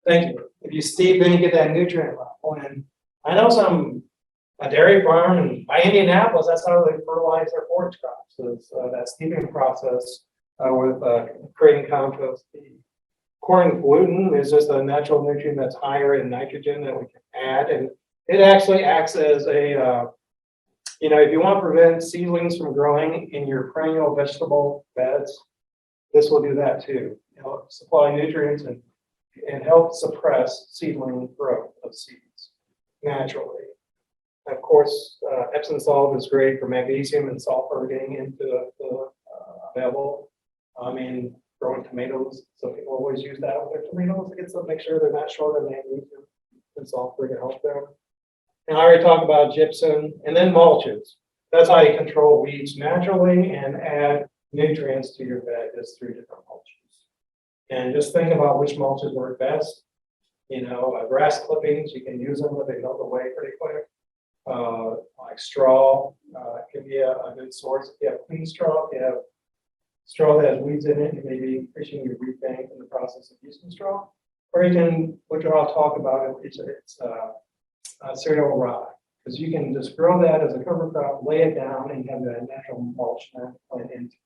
Thank you. If you steep, then you get that nutrient level. And I know a dairy farm by Indianapolis, that's how they fertilize their forage crops. So it's that steeping process with creating compost tea. Corn gluten is just a natural nutrient that's higher in nitrogen that we can add, and it actually acts as a if you want to prevent seedlings from growing in your perennial vegetable beds, This will do that too. Help supply nutrients and help suppress seedling growth of seeds naturally. Of course, Epsom salt is great for magnesium and sulfur getting into the bevel. I mean, growing tomatoes, so people always use that with their tomatoes to get some, make sure they're not short of magnesium and sulfur to help them. And I already talked about gypsum and then mulches. That's how you control weeds naturally and add nutrients to your bed. There's 3 different mulches. And just think about which mulches work best. You know, grass clippings, you can use them, but they melt away pretty quick. Like straw can be a good source. If you have clean straw, if you have straw that has weeds in it, you may be increasing your weed bank in the process of using straw. Or you can, which I'll talk about, it's cereal rye. Because you can just grow that as a cover crop, lay it down, and have that natural mulch plant into,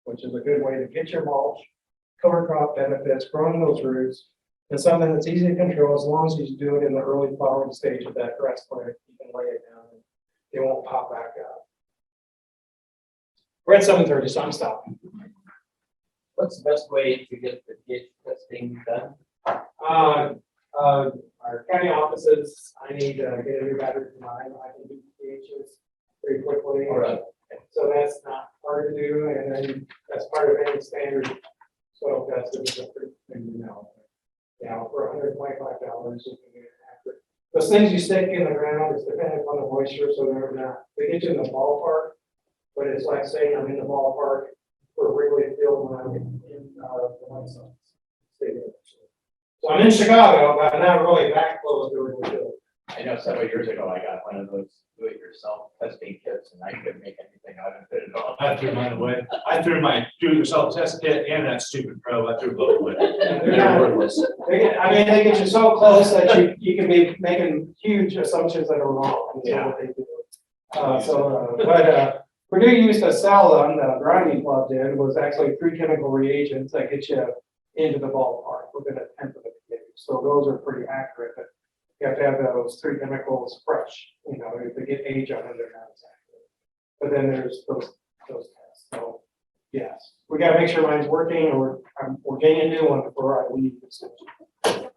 which is a good way to get your mulch, cover crop benefits, growing those roots, and something that's easy to control as long as you do it in the early flowering stage of that grass plant. You can lay it down and it won't pop back up. We're at 7:30, so I'm stopping. What's the best way to get the ditch testing done? Our county offices, I need to get a new battery for mine. I can do pHs pretty quickly. All right. So that's not hard to do, and then that's part of any standard soil test. It's a pretty thing to know. Yeah, for $125, you can get it accurate. Those things you stick in the ground is dependent on the moisture, so they're not, they get you in the ballpark, but it's like saying I'm in the ballpark for Wrigley Field when I'm in the White Sox Stadium. So I'm in Chicago, but I'm not really that close to Wrigley Field. I know several years ago, I got one of those do-it-yourself testing kits and I couldn't make anything out of it at all. I threw mine away. I threw my do-it-yourself test kit and that stupid probe. I threw both away. They're not- Worthless. they get you so close that you can be making huge assumptions that are wrong. Yeah. What they do. We do use to sell them, the grinding club did, was actually 3 chemical reagents that get you into the ballpark within a tenth of a pH. So those are pretty accurate, but you have to have those 3 chemicals fresh, you know, if they get age on them, they're not as accurate. But then there's those tests. So yes, we gotta make sure mine's working, or we're getting a new one before I leave. So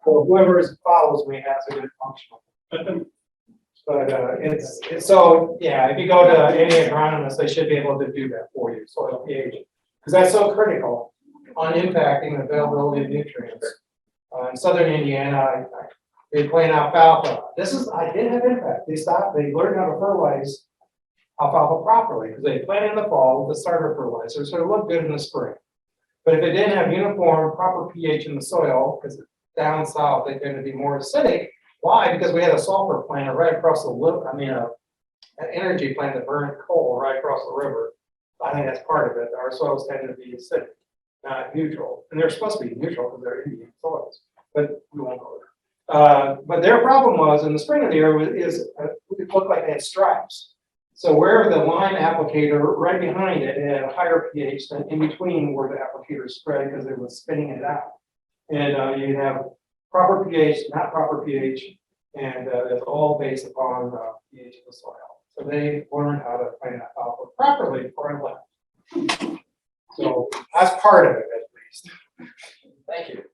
whoever follows me has a good function. But it's so, yeah, if you go to any agronomist, they should be able to do that for you, soil pH, because that's so critical on impacting the availability of nutrients. In southern Indiana, they plant alfalfa. I did have impact. They learned how to fertilize alfalfa properly, because they plant in the fall with the starter fertilizer, so it looked good in the spring. But if it didn't have uniform, proper pH in the soil, because down south, they tend to be more acidic. Why? Because we had a sulfur plant right across the river. I mean, an energy plant that burned coal right across the river. I think that's part of it. Our soils tend to be acidic, not neutral. And they're supposed to be neutral because they're Indian soils, but we won't go there. But their problem was in the spring of the year it looked like they had stripes. So where the line applicator right behind it had a higher pH than in between where the applicator spread because it was spinning it out. And you have proper pH, not proper pH, and it's all based upon pH of the soil. So they learned how to plant alfalfa properly before I left. So that's part of it, at least. Thank you.